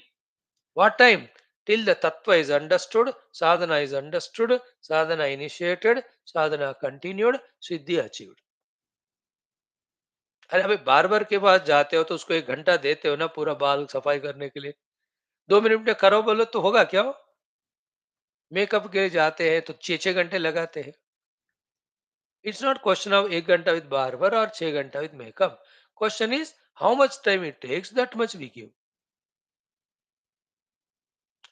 what time? Till the Tattva is understood, sadhana is understood, sadhana initiated, sadhana continued, siddhi achieved. अरे अभी barber के पास जाते हो तो उसको 1 घंटा देते हो ना पूरा बाल सफाई करने के लिए. 2 मिनट में करो बोलो तो होगा क्या? मेकअप के लिए जाते हैं तो 6 6 घंटे लगाते हैं. इट्स नॉट क्वेश्चन ऑफ 1 घंटा विद बार्बर और 6 घंटा with makeup. Question is how much time it takes, that much we give.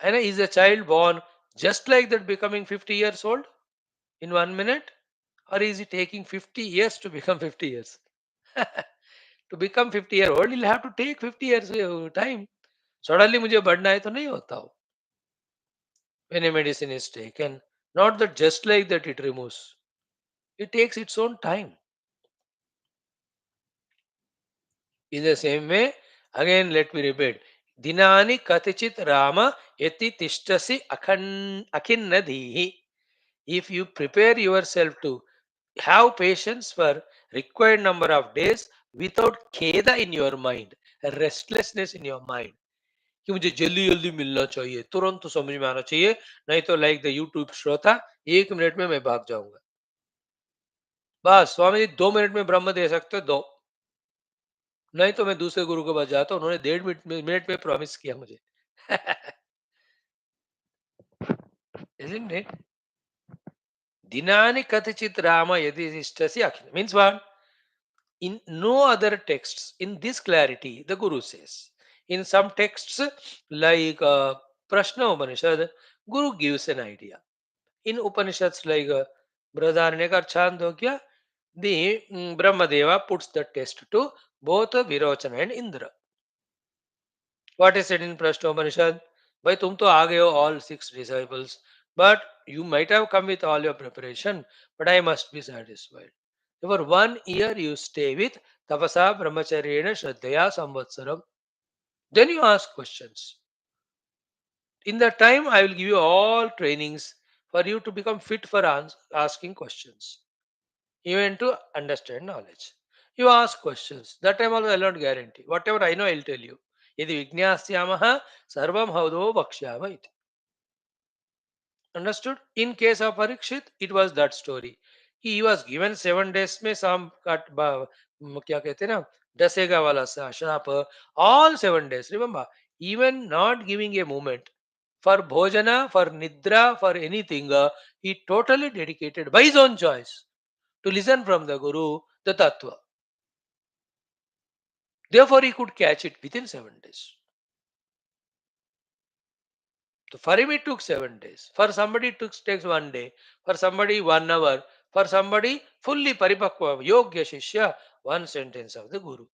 And is a child born just like that becoming 50 years old in 1 minute? Or is it taking 50 years to become 50 years? To become 50-year old, you'll have to take 50 years time. Suddenly मुझे बढ़ना है तो नहीं होता हो. When a medicine is taken, not that just like that it removes. It takes its own time. In the same way, again let me repeat. Dinani katichit Rama yati tishtasi akhinnadhihi. If you prepare yourself to have patience for required number of days without kheda in your mind, restlessness in your mind, कि मुझे जल्दी जल्दी मिलना चाहिए, तुरंत तो समझ में आना चाहिए, नहीं तो लाइक द यूट्यूब श्रोता 1 मिनट में मैं भाग जाऊंगा. बस स्वामी जी 2 मिनट में ब्रह्म दे सकते हो, दो. नहीं तो मैं दूसरे गुरु के पास जाता हूँ, उन्होंने 1.5 मिनट में प्रॉमिस किया मुझे. Isn't it? Dinani katichit Rama yadi ishtasi akhil. Means what? In no other texts, in this clarity, the Guru says. In some texts, like Prashna Upanishad, Guru gives an idea. In Upanishads like Braharanyaka Chandogya, the Brahmadeva puts the test to both Virochana and Indra. What is said in Prashna Upanishad? Bhai tum to aa gaye ho, all 6 disciples, but you might have come with all your preparation, but I must be satisfied. For 1 year you stay with tapasa brahmacharyena shraddhaya samvatsaram. Then you ask questions. In that time, I will give you all trainings for you to become fit for asking questions, even to understand knowledge. You ask questions. That time also I will not guarantee. Whatever I know, I will tell you. Yadi vignasyamaha sarvam haudo vakshyama iti. Understood? In case of Parikshit, it was that story. He was given 7 days में शाम काट क्या कहते हैं ना डसेगा वाला सा श्राप. All 7 days. Remember, even not giving a moment for bhojana, for nidra, for anything, he totally dedicated by his own choice to listen from the Guru, the Tattva. Therefore, he could catch it within 7 days. So for him, it took 7 days. For somebody, it takes one day. For somebody, 1 hour. For somebody fully paripakva, yogya shishya, one sentence of the Guru.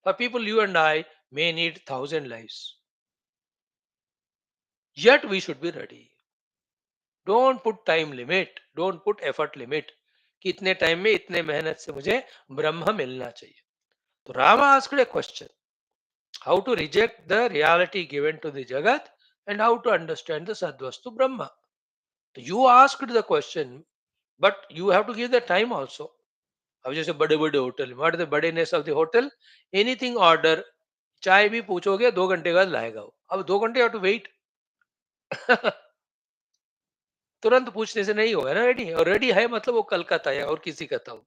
For people, you and I may need 1,000 lives. Yet we should be ready. Don't put time limit. Don't put effort limit. कि इतने time में इतने मेहनत से मुझे ब्रह्म मिलना चाहिए. तो Rama asked a question: how to reject the reality given to the Jagat and how to understand the Sadvastu Brahma. So you asked the question, but you have to give the time also. अब जैसे बड़े बड़े hotel, what the बड़ेनेस of the hotel, anything order, चाय भी पूछोगे 2 घंटे बाद लाएगा वो. अब 2 घंटे हैव टू वेट. तुरंत पूछने से नहीं होगा ना रेडी, और रेडी है मतलब वो कल का था या और किसी का था वो.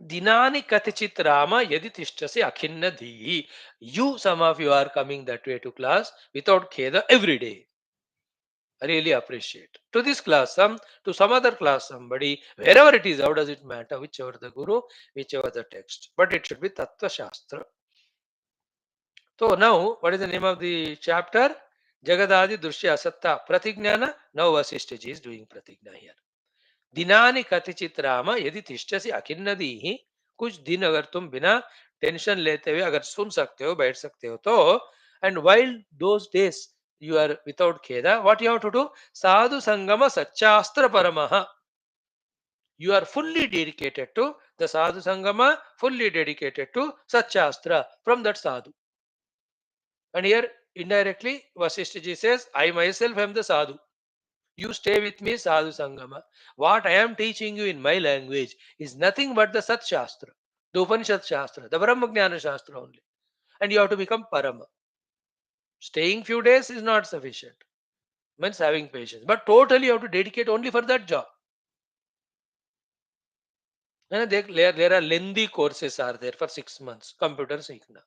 दिनानि कथचित राम यदि तिष्ठसि अखिन्न धी. You, some of you are coming that way to class without kheda every day. I really appreciate. To this class, to some other class, somebody, wherever it is, how does it matter? Whichever the guru, whichever the text. But it should be Tattva Shastra. So now, what is the name of the chapter? Jagadadi Drushya Asattha Pratignana. Now Vasishtha ji is doing Pratigna here. दिनानि कतिचित राम यदि तिष्ठसि अखिन्नदी ही. कुछ दिन अगर तुम बिना tension लेते हुए अगर सुन सकते हो, बैठ सकते हो तो. And while those days you are without kheda, what you have to do? Sadhu Sangama Satchastra Paramaha. You are fully dedicated to the Sadhu Sangama, fully dedicated to Satchastra from that Sadhu. And here indirectly Vasishtha ji says, I myself am the Sadhu. You stay with me, Sadhu Sangama. What I am teaching you in my language is nothing but the Sat Shastra, the Upanishad Shastra, the Brahma Jnana Shastra only. And you have to become Parama. Staying few days is not sufficient. Means having patience. But totally you have to dedicate only for that job. And there are lengthy courses are there for 6 months. Computer सीखना.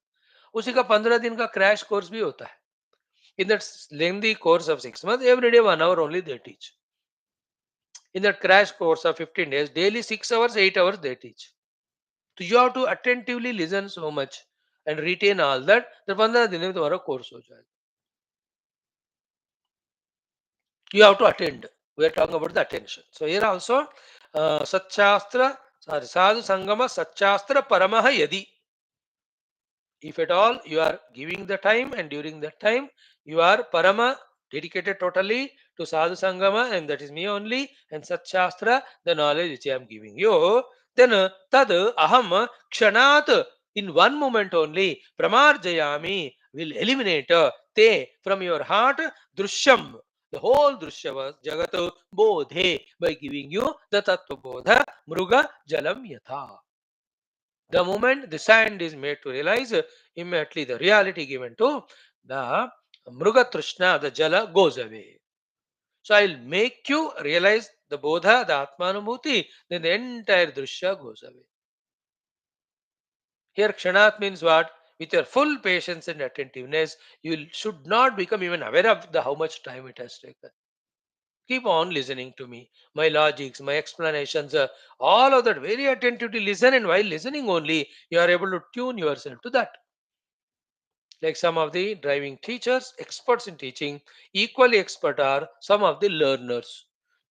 उसी का 15 दिन का crash course भी होता है. In that lengthy course of 6 months, every day 1 hour only they teach. In that crash course of 15 days, daily 6 hours, 8 hours they teach. So you have to attentively listen so much and retain all that. The 15 दिन में तुम्हारा course हो जाएगा. You have to attend. We are talking about the attention. So here also, Satchastra, sorry, Sadhu Sangama Satchastra Paramaha Yadi. If at all you are giving the time and during that time you are Parama, dedicated totally to Sadhu Sangama, and that is me only, and Satchastra, the knowledge which I am giving you, then Tad Aham Kshanat, in one moment only, Pramarjayami, will eliminate te from your heart Drushyam, the whole Drushya Jagat Bodhe, by giving you the Tattva Bodha Mruga Jalam Yatha. The moment the sand is made to realize, immediately the reality given to the Mruga Trishna, the Jala, goes away. So I'll make you realize the Bodha, the Atmanubhuti, then the entire Drushya goes away. Here Kshanat means what? With your full patience and attentiveness, you should not become even aware of how much time it has taken. Keep on listening to me. My logics, my explanations, all of that, very attentively listen, and while listening only, you are able to tune yourself to that. Like some of the driving teachers, experts in teaching, equally expert are some of the learners.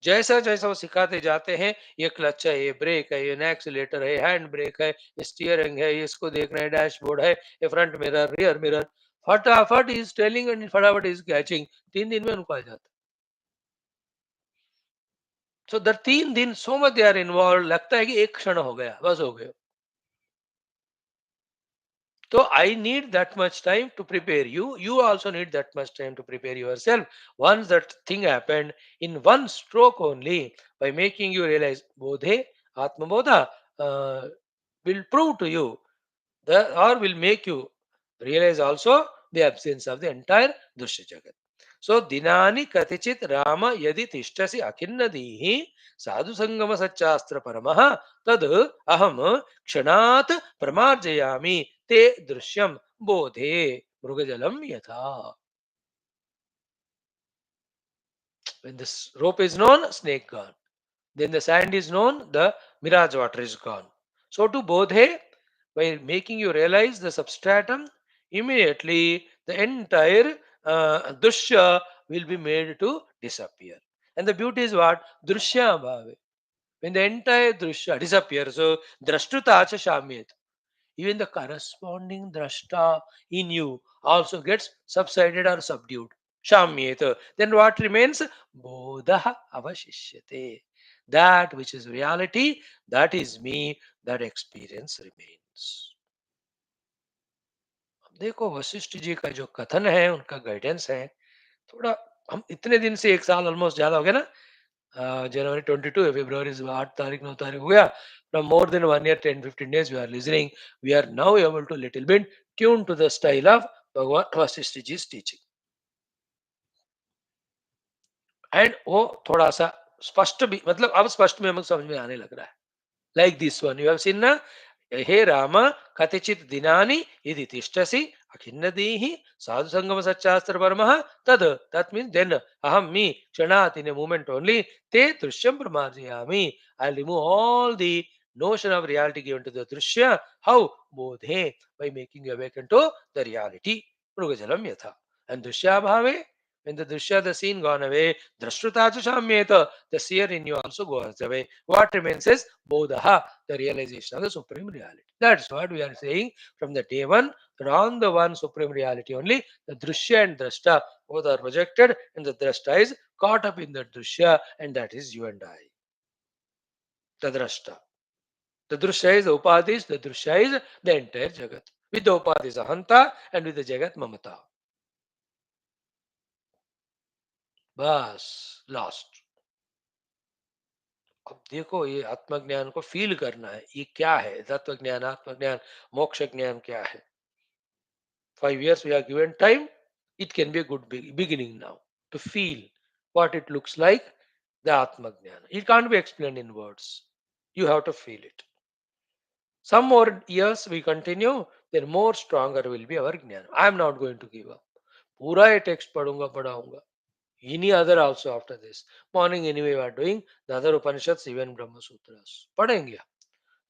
जैसा जैसा वो सिखाते जाते हैं, ये clutch है, ये break है, ये एक्सीलेटर है, हैंड ब्रेक है, ये स्टीयरिंग है, ये इसको देखना है, डैशबोर्ड है, ये फ्रंट मिरर, रियर मिरर, फटाफट इज टेलिंग एंड फटाफट इज कैचिंग. 3 दिन में उनको आ जाता. सो द 3 दिन so much they are involve, लगता है कि एक क्षण हो गया, बस हो गया. So I need that much time to prepare you. You also need that much time to prepare yourself. Once that thing happened, in one stroke only, by making you realize Bodhe, Atma Bodha, will prove to you or will make you realize also the absence of the entire Dushya Jagat. So Dinani Katichit Rama Yadi Tishtasi Akinnadihi Sadhu Sangama Satchastra Paramaha Tad Aham Kshanat Pramarjayami Te Drishyam Bodhe Mrugajalam Yatha. When this rope is known, snake gone. Then the sand is known, the mirage water is gone. So to Bodhe, by making you realize the substratum, immediately the entire Dushya will be made to disappear. And the beauty is what? Drushya bhave. When the entire drushya disappears, so drashtuta cha shamyet. Even the corresponding drashta in you also gets subsided or subdued. Shamyet. Then what remains? Bodha avashishyate. That which is reality, that is me, that experience remains. अब देखो वशिष्ठ जी का जो कथन है, उनका guidance है, थोड़ा हम इतने दिन से, एक साल ऑलमोस्ट ज्यादा हो गया ना, जनवरी 22 फेब्रुवरी 8 तारीख 9 तारीख हो गया. From more than 1 year 10-15 days we are listening. We are now able to little bit tune to the style of Bhagwan Vashishtha ji teaching. And वो थोड़ा सा स्पष्ट भी, मतलब अब स्पष्ट में हमें समझ में आने लग रहा है. Like this one, you have seen na? Hey Rama, Katichit Dinani, Idi Tishtasi, Akinnadihi, Sadhu Sangama Satchastra Paramaha, Tad. That means then, Aham me, Chanat, in a moment only, Te Drishyam Pramarjayami. I'll remove all the notion of reality given to the Drishya. How? Bodhe, by making you awaken to the reality. Mrugajalam Yatha. And Drishya Bhave, when the Drishya, the scene gone away, Drashtutacha Shamyeta, the seer in you also goes away. What remains is Bodha, the realization of the supreme reality. That's what we are saying from the day one, that on the one supreme reality only, the Drushya and Drashta both are projected, and the Drashta is caught up in the Drushya, and that is you and I. The Drashta. The Drushya is the Upadhis, the Drushya is the entire Jagat. With the Upadhis Ahanta, and with the Jagat Mamata. Bas, lost. अब देखो, ये आत्मज्ञान को feel करना है. ये क्या है? तत्व ज्ञान, आत्मज्ञान, मोक्ष ज्ञान क्या है? 5 years we are given time. It can be a good beginning now to feel what it looks like, the Atma Jnana. It can't be explained in words. You have to feel it. Some more years we continue, then more stronger will be our Jnana. I am not going to give up. पूरा ये text पढ़ूंगा पढ़ाऊंगा. Any other also after this. Morning anyway we are doing the other Upanishads, even Brahma Sutras. पढ़ेंगे.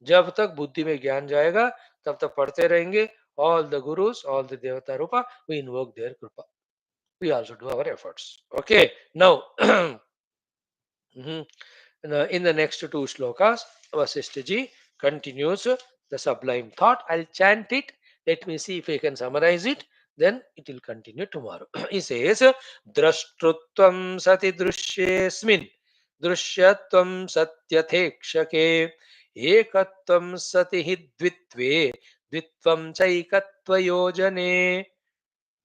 जब तक बुद्धि में ज्ञान जाएगा, तब तक पढ़ते रहेंगे. All the gurus, all the Devata Rupa, we invoke their Kripa. We also do our efforts. Okay, now mhm, in the next two shlokas, Vasishtha ji continues the sublime thought. I'll chant it. Let me see if I can summarize it. Then it will continue tomorrow. He says, Drashtrutvam sati drishyesmin, drishyatvam satyathekshake, ekatvam sati hi dvitve, dvitvam chaikatva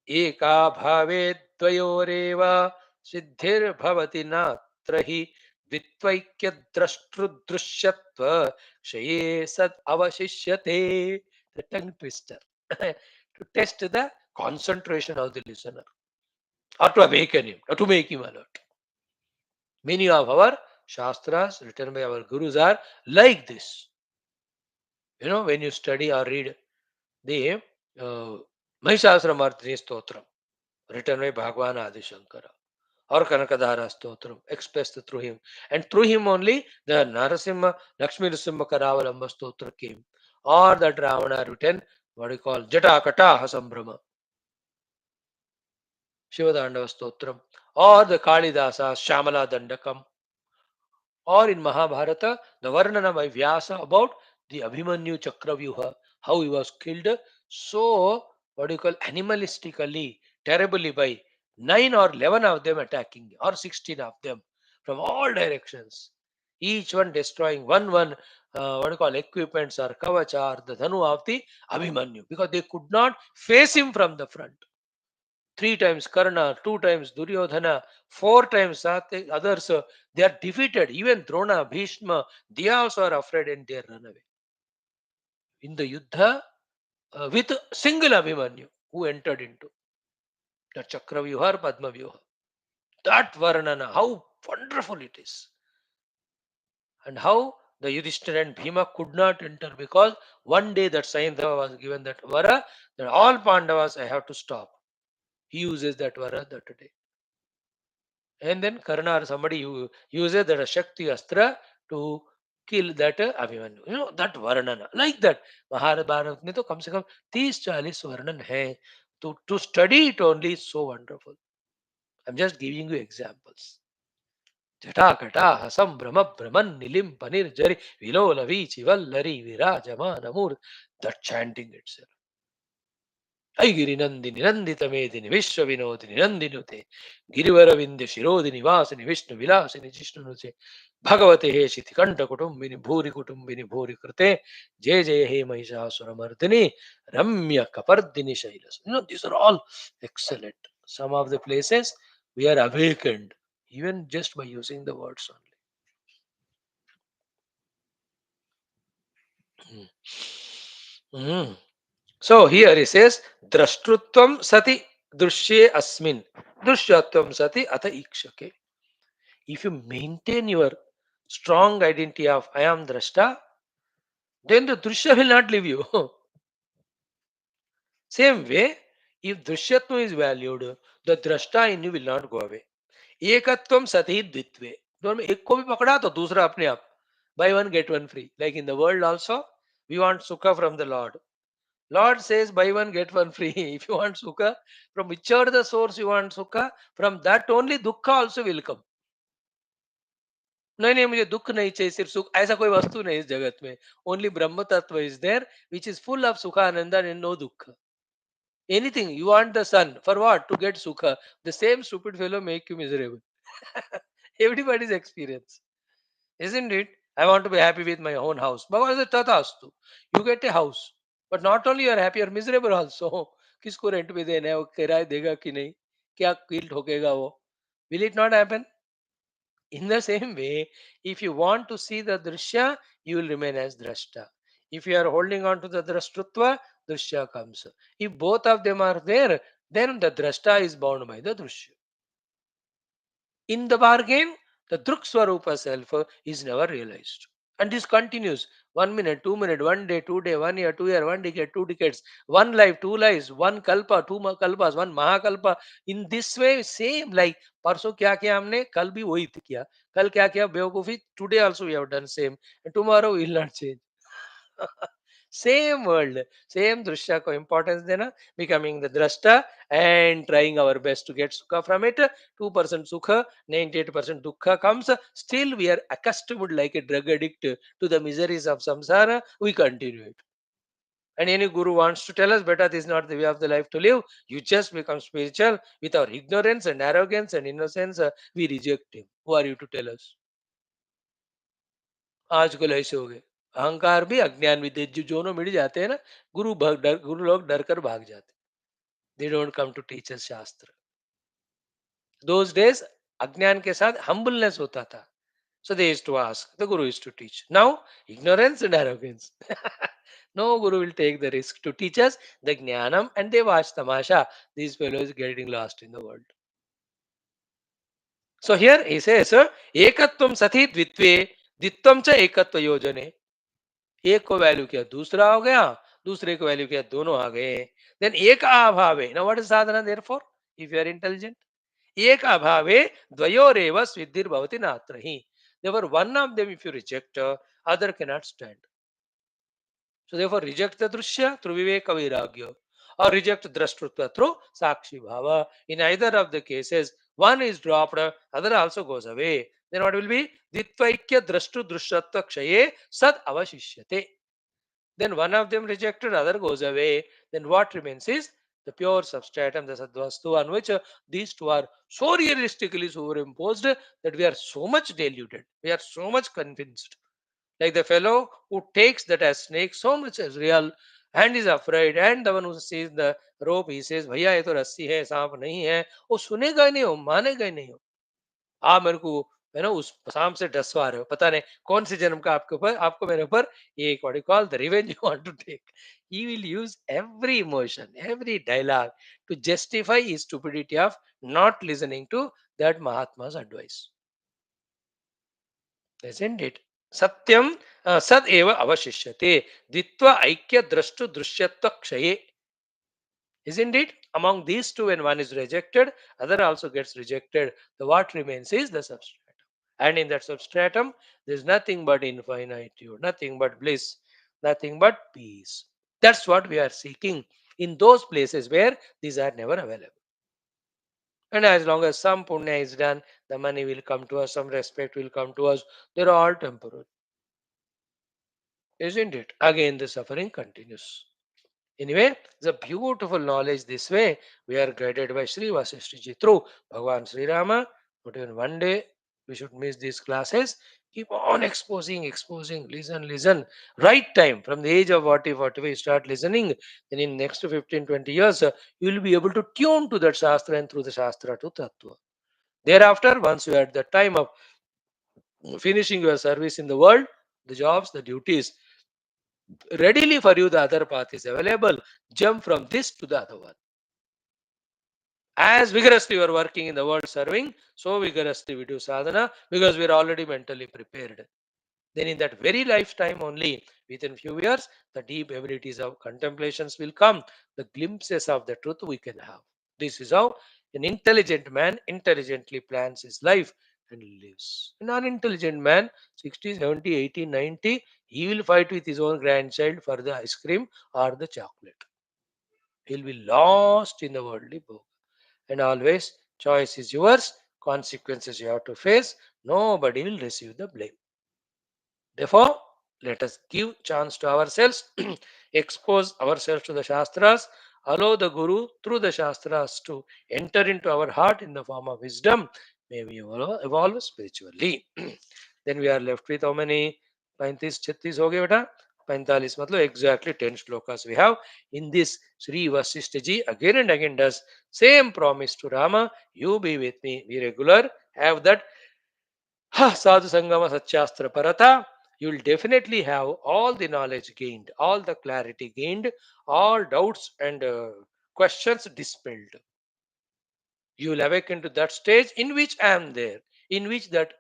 एका भावे द्वयोरेव सिद्धिर्भवति नात्र हि द्वित्वैक्यद्रष्टृदृश्यत्व क्षये सद् अवशिष्यते. The tongue twister. To test the concentration of the listener, or to awaken him, or to make him alert. Many of our shastras written by our gurus are like this. When you study or read the Mahishasramardhini Stotram, written by Bhagwan Adi Shankara, or Kanakadhara Stotram, expressed through him. And through him only the Narasimha, Lakshmi Narasimha Karavalamba Stotra came. Or that Ravana written, what we call Jatakata Hasambhrama, Shivadandava Stotram, or the Kalidasa Shamala Dandakam, or in Mahabharata, the Varnana by Vyasa about the Abhimanyu Chakravyuha, how he was killed so, what do you call, animalistically, terribly by 9 or 11 of them attacking, or 16 of them from all directions, each one destroying one, what do you call, equipments or kavacha or the dhanu of the Abhimanyu, because they could not face him from the front. 3 times Karna, 2 times Duryodhana, 4 times others, they are defeated. Even Drona, Bhishma, they also are afraid and they run away. In the Yuddha, with single Abhimanyu who entered into the Chakravyuha or Padmavyuha. That Varnana, how wonderful it is. And how the Yudhishthira and Bhima could not enter because one day that Saindhava was given that Vara, that all Pandavas I have to stop. He uses that Vara that day. And then Karna or somebody uses that Shakti Astra to kill that Abhimanyu. That Varnana. Like that. Mahabharata में तो कम से कम 30-40 वर्णन है. To study it only is so wonderful. I'm just giving you examples. Jatakata, Sambrahma Brahman Nilim Panir Jari Vilola Vichi Vallari Virajamanamur. That chanting itself. ऐगिरि नंदिनि Nandit मेदिनि विश्व विनोदिनि नंदिनुते गिरिवर विंध्य शिरोदिनि वासिनि विष्णु विलासिनि जिष्णुनुते भगवते हे शिति कंठ कुटुंबिनि भूरि कृते जय जय हे महिषासुर मर्दिनि रम्य कपर्दिनि शैलस. These are all excellent. Some of the places we are awakened even just by using the words only. Mm. So here he says, Drashtutvam sati drushye asmin. Drishyatvam sati ata ikshake. If you maintain your strong identity of I am drashta, then the drushya will not leave you. Same way, if drishyatvam is valued, the drashta in you will not go away. Ekatvam sati dvitve. दोनों में एक को भी पकड़ा तो दूसरा अपने आप. Buy one get one free. Like in the world also, we want sukha from the Lord. Lord says, buy one, get one free. If you want sukha, from whichever the source you want sukha, from that only dukkha also will come. नहीं नहीं मुझे दुख नहीं चाहिए सिर्फ सुख ऐसा कोई वस्तु नहीं इस जगत में only brahm tattva is there which is full of sukhanand and no dukh anything you want the son for what to get sukh the same stupid fellow make you miserable everybody's experience isn't it? I want to be happy with my own house. Bhagavan says, Tathastu. You get a house. But not only you are happy, you are miserable also. किसको rent पे देना है वो किराया देगा कि नहीं क्या कील ठोकेगा वो will it not happen? In the same way, if you want to see the drishya, you will remain as drashta. If you are holding on to the drashtutva, drishya comes. If both of them are there, then the drashta is bound by the drishya. In the bargain, the Druk Swarupa self is never realized. And this continues 1 minute, 2 minutes, 1 day, 2 day, 1 year, 2 year, 1 decade, 2 decades, one life, two lives, one kalpa, two kalpas, one mahakalpa. In this way, same like परसों क्या किया हमने कल भी वही किया कल क्या किया बेवकूफी today also we have done same and tomorrow will not change. Same world, same drishya ko importance dena, becoming the drashta and trying our best to get sukha from it. 2% sukha, 98% dukkha comes. Still, we are accustomed like a drug addict to the miseries of samsara. We continue it. And any guru wants to tell us, better this is not the way of the life to live. You just become spiritual with our ignorance and arrogance and innocence. We reject him. Who are you to tell us? आजकल ऐसे हो गए अहंकार भी अज्ञान भी जो दोनों मिल जाते हैं ना गुरु लोग डर कर भाग जाते they don't come to teach us shastra those days अज्ञान के साथ हम्बलनेस होता था so they used to ask the guru is to teach now ignorance and arrogance no guru will take the risk to teach us the jnanam and they watch tamasha these fellows getting lost in the world so here he says ekatvam sati dvitve ditvam cha ekatva yojane एक को value किया दूसरा हो गया दूसरे को value किया दोनों आ गए देन एक अभावे नाउ व्हाट इज साधना therefore if you are intelligent एक अभावे द्वयोरेव सिद्धिर्भवति नात्रहि therefore one of them if you reject other can not stand so therefore reject the drushya through viveka vairagya or reject drashtutva through sakshi bhava in either of the cases one is dropped other also goes away then what will be ditvaikya drashtu drushyatva kshaye sad avashishyate then one of them rejected, other goes away. Then what remains is the pure substratum, the sadvastu, on which these two are so realistically superimposed that we are so much deluded. We are so much convinced. Like the fellow who takes that as snake so much as real and is afraid, and the one who sees the rope, he says, भैया ये तो रस्सी है सांप नहीं है वो सुनेगा ही नहीं हो मानेगा ही नहीं हो आप मेरे को है ना उस शाम से डसवा रहे हो पता नहीं कौन से जन्म का आपके ऊपर आपको मेरे ऊपर ये what you call the revenge you want to take he will use every emotion every dialogue to justify his stupidity of not listening to that mahatma's advice isn't it satyam sad eva avashishyate ditva aikya drashtu drishyatva kshaye isn't it among these two when one is rejected other also gets rejected the what remains is the substratum and in that substratum there is nothing but infinitude nothing but bliss nothing but peace that's what we are seeking in those places where these are never available And as long as some punya is done, the money will come to us, some respect will come to us. They're all temporary, isn't it? Again, the suffering continues. Anyway, the beautiful knowledge this way, we are guided by Sri Vasishtha through Bhagavan Sri Rama. Not even one day we should miss these classes. Keep on exposing, listen. Right time, from the age of 40, 45, you start listening. Then in next 15, 20 years, you will be able to tune to that Shastra and through the Shastra to Tattva. Thereafter, once you are at the time of finishing your service in the world, the jobs, the duties, readily for you the other path is available. Jump from this to the other one. As vigorously you are working in the world serving, so vigorously we do sadhana because we are already mentally prepared. Then in that very lifetime only, within few years, the deep abilities of contemplations will come, the glimpses of the truth we can have. This is how an intelligent man intelligently plans his life and lives. An unintelligent man, 60, 70, 80, 90, he will fight with his own grandchild for the ice cream or the chocolate. He'll be lost in the worldly book. And always, choice is yours, consequences you have to face. Nobody will receive the blame. Therefore, let us give chance to ourselves, expose ourselves to the Shastras, allow the Guru through the Shastras to enter into our heart in the form of wisdom. May we evolve spiritually. Then we are left with how many? 35, 36 हो गए बेटा? 45 मतलब exactly 10 shlokas we have. In this, Sri Vasishtha ji again and again does same promise to Rama, you be with me, be regular, have that sadhu sangama satyastra parata, you will definitely have all the knowledge gained, all the clarity gained, all doubts and questions dispelled. You will awaken to that stage in which I am there, in which that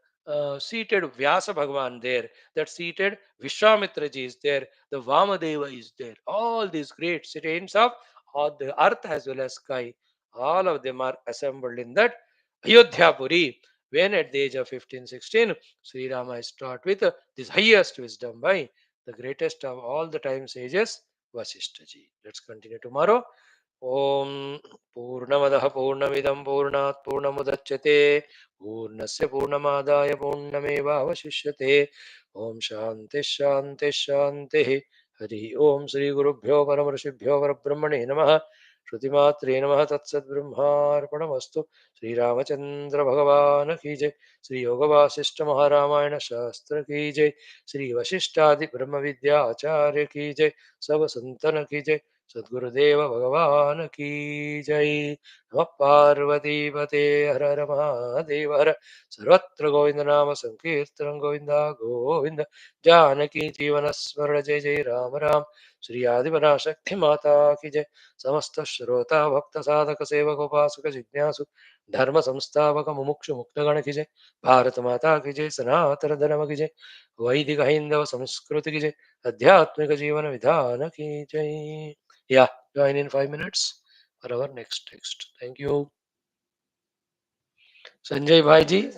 seated Vyasa Bhagavan there, that seated Vishwamitra ji is there, the Vamadeva is there. All these great saints of all the earth as well as sky, all of them are assembled in that Ayodhya Puri. When at the age of 15, 16, Sri Rama is taught with this highest wisdom by the greatest of all the time sages, Vasishtha ji. Let's continue tomorrow. ॐ पूर्णमदः पूर्णमिदं पूर्णात् पूर्णमुदच्यते पूर्णस्य पूर्णमादाय पूर्णमेवावशिष्यते ॐ शान्तिः हरिः ॐ श्रीगुरुभ्यो परमऋषिभ्यो परब्रह्मणे नमः श्रुतिमात्रे नमः तत्सद्ब्रह्मार्पणमस्तु श्रीरामचंद्र भगवान की जय श्री योग वासिष्ठ महारामायण शास्त्र की जय श्री वशिष्ठादि ब्रह्म विद्या आचार्य की जय सब संतन की जय सद्गुरुदेव भगवान की जय नमः पार्वती पते हर हर महादेव हर सर्वत्र गोविंद नाम संकीर्तनं गोविंदा गोविंद जानकी जीवन स्मरण जय जय राम राम श्री आदिवरा शक्ति माता की जय समस्त श्रोता भक्त साधक सेवक उपासक जिज्ञासु धर्म संस्थापक मुमुक्षु मुक्तगण की जय भारत माता की जय सनातन धर्म की जय वैदिक हिंदव संस्कृति की जय आध्यात्मिक जीवन विधान की जय. Yeah, join in 5 minutes for our next text. Thank you. Sanjay Bhai ji.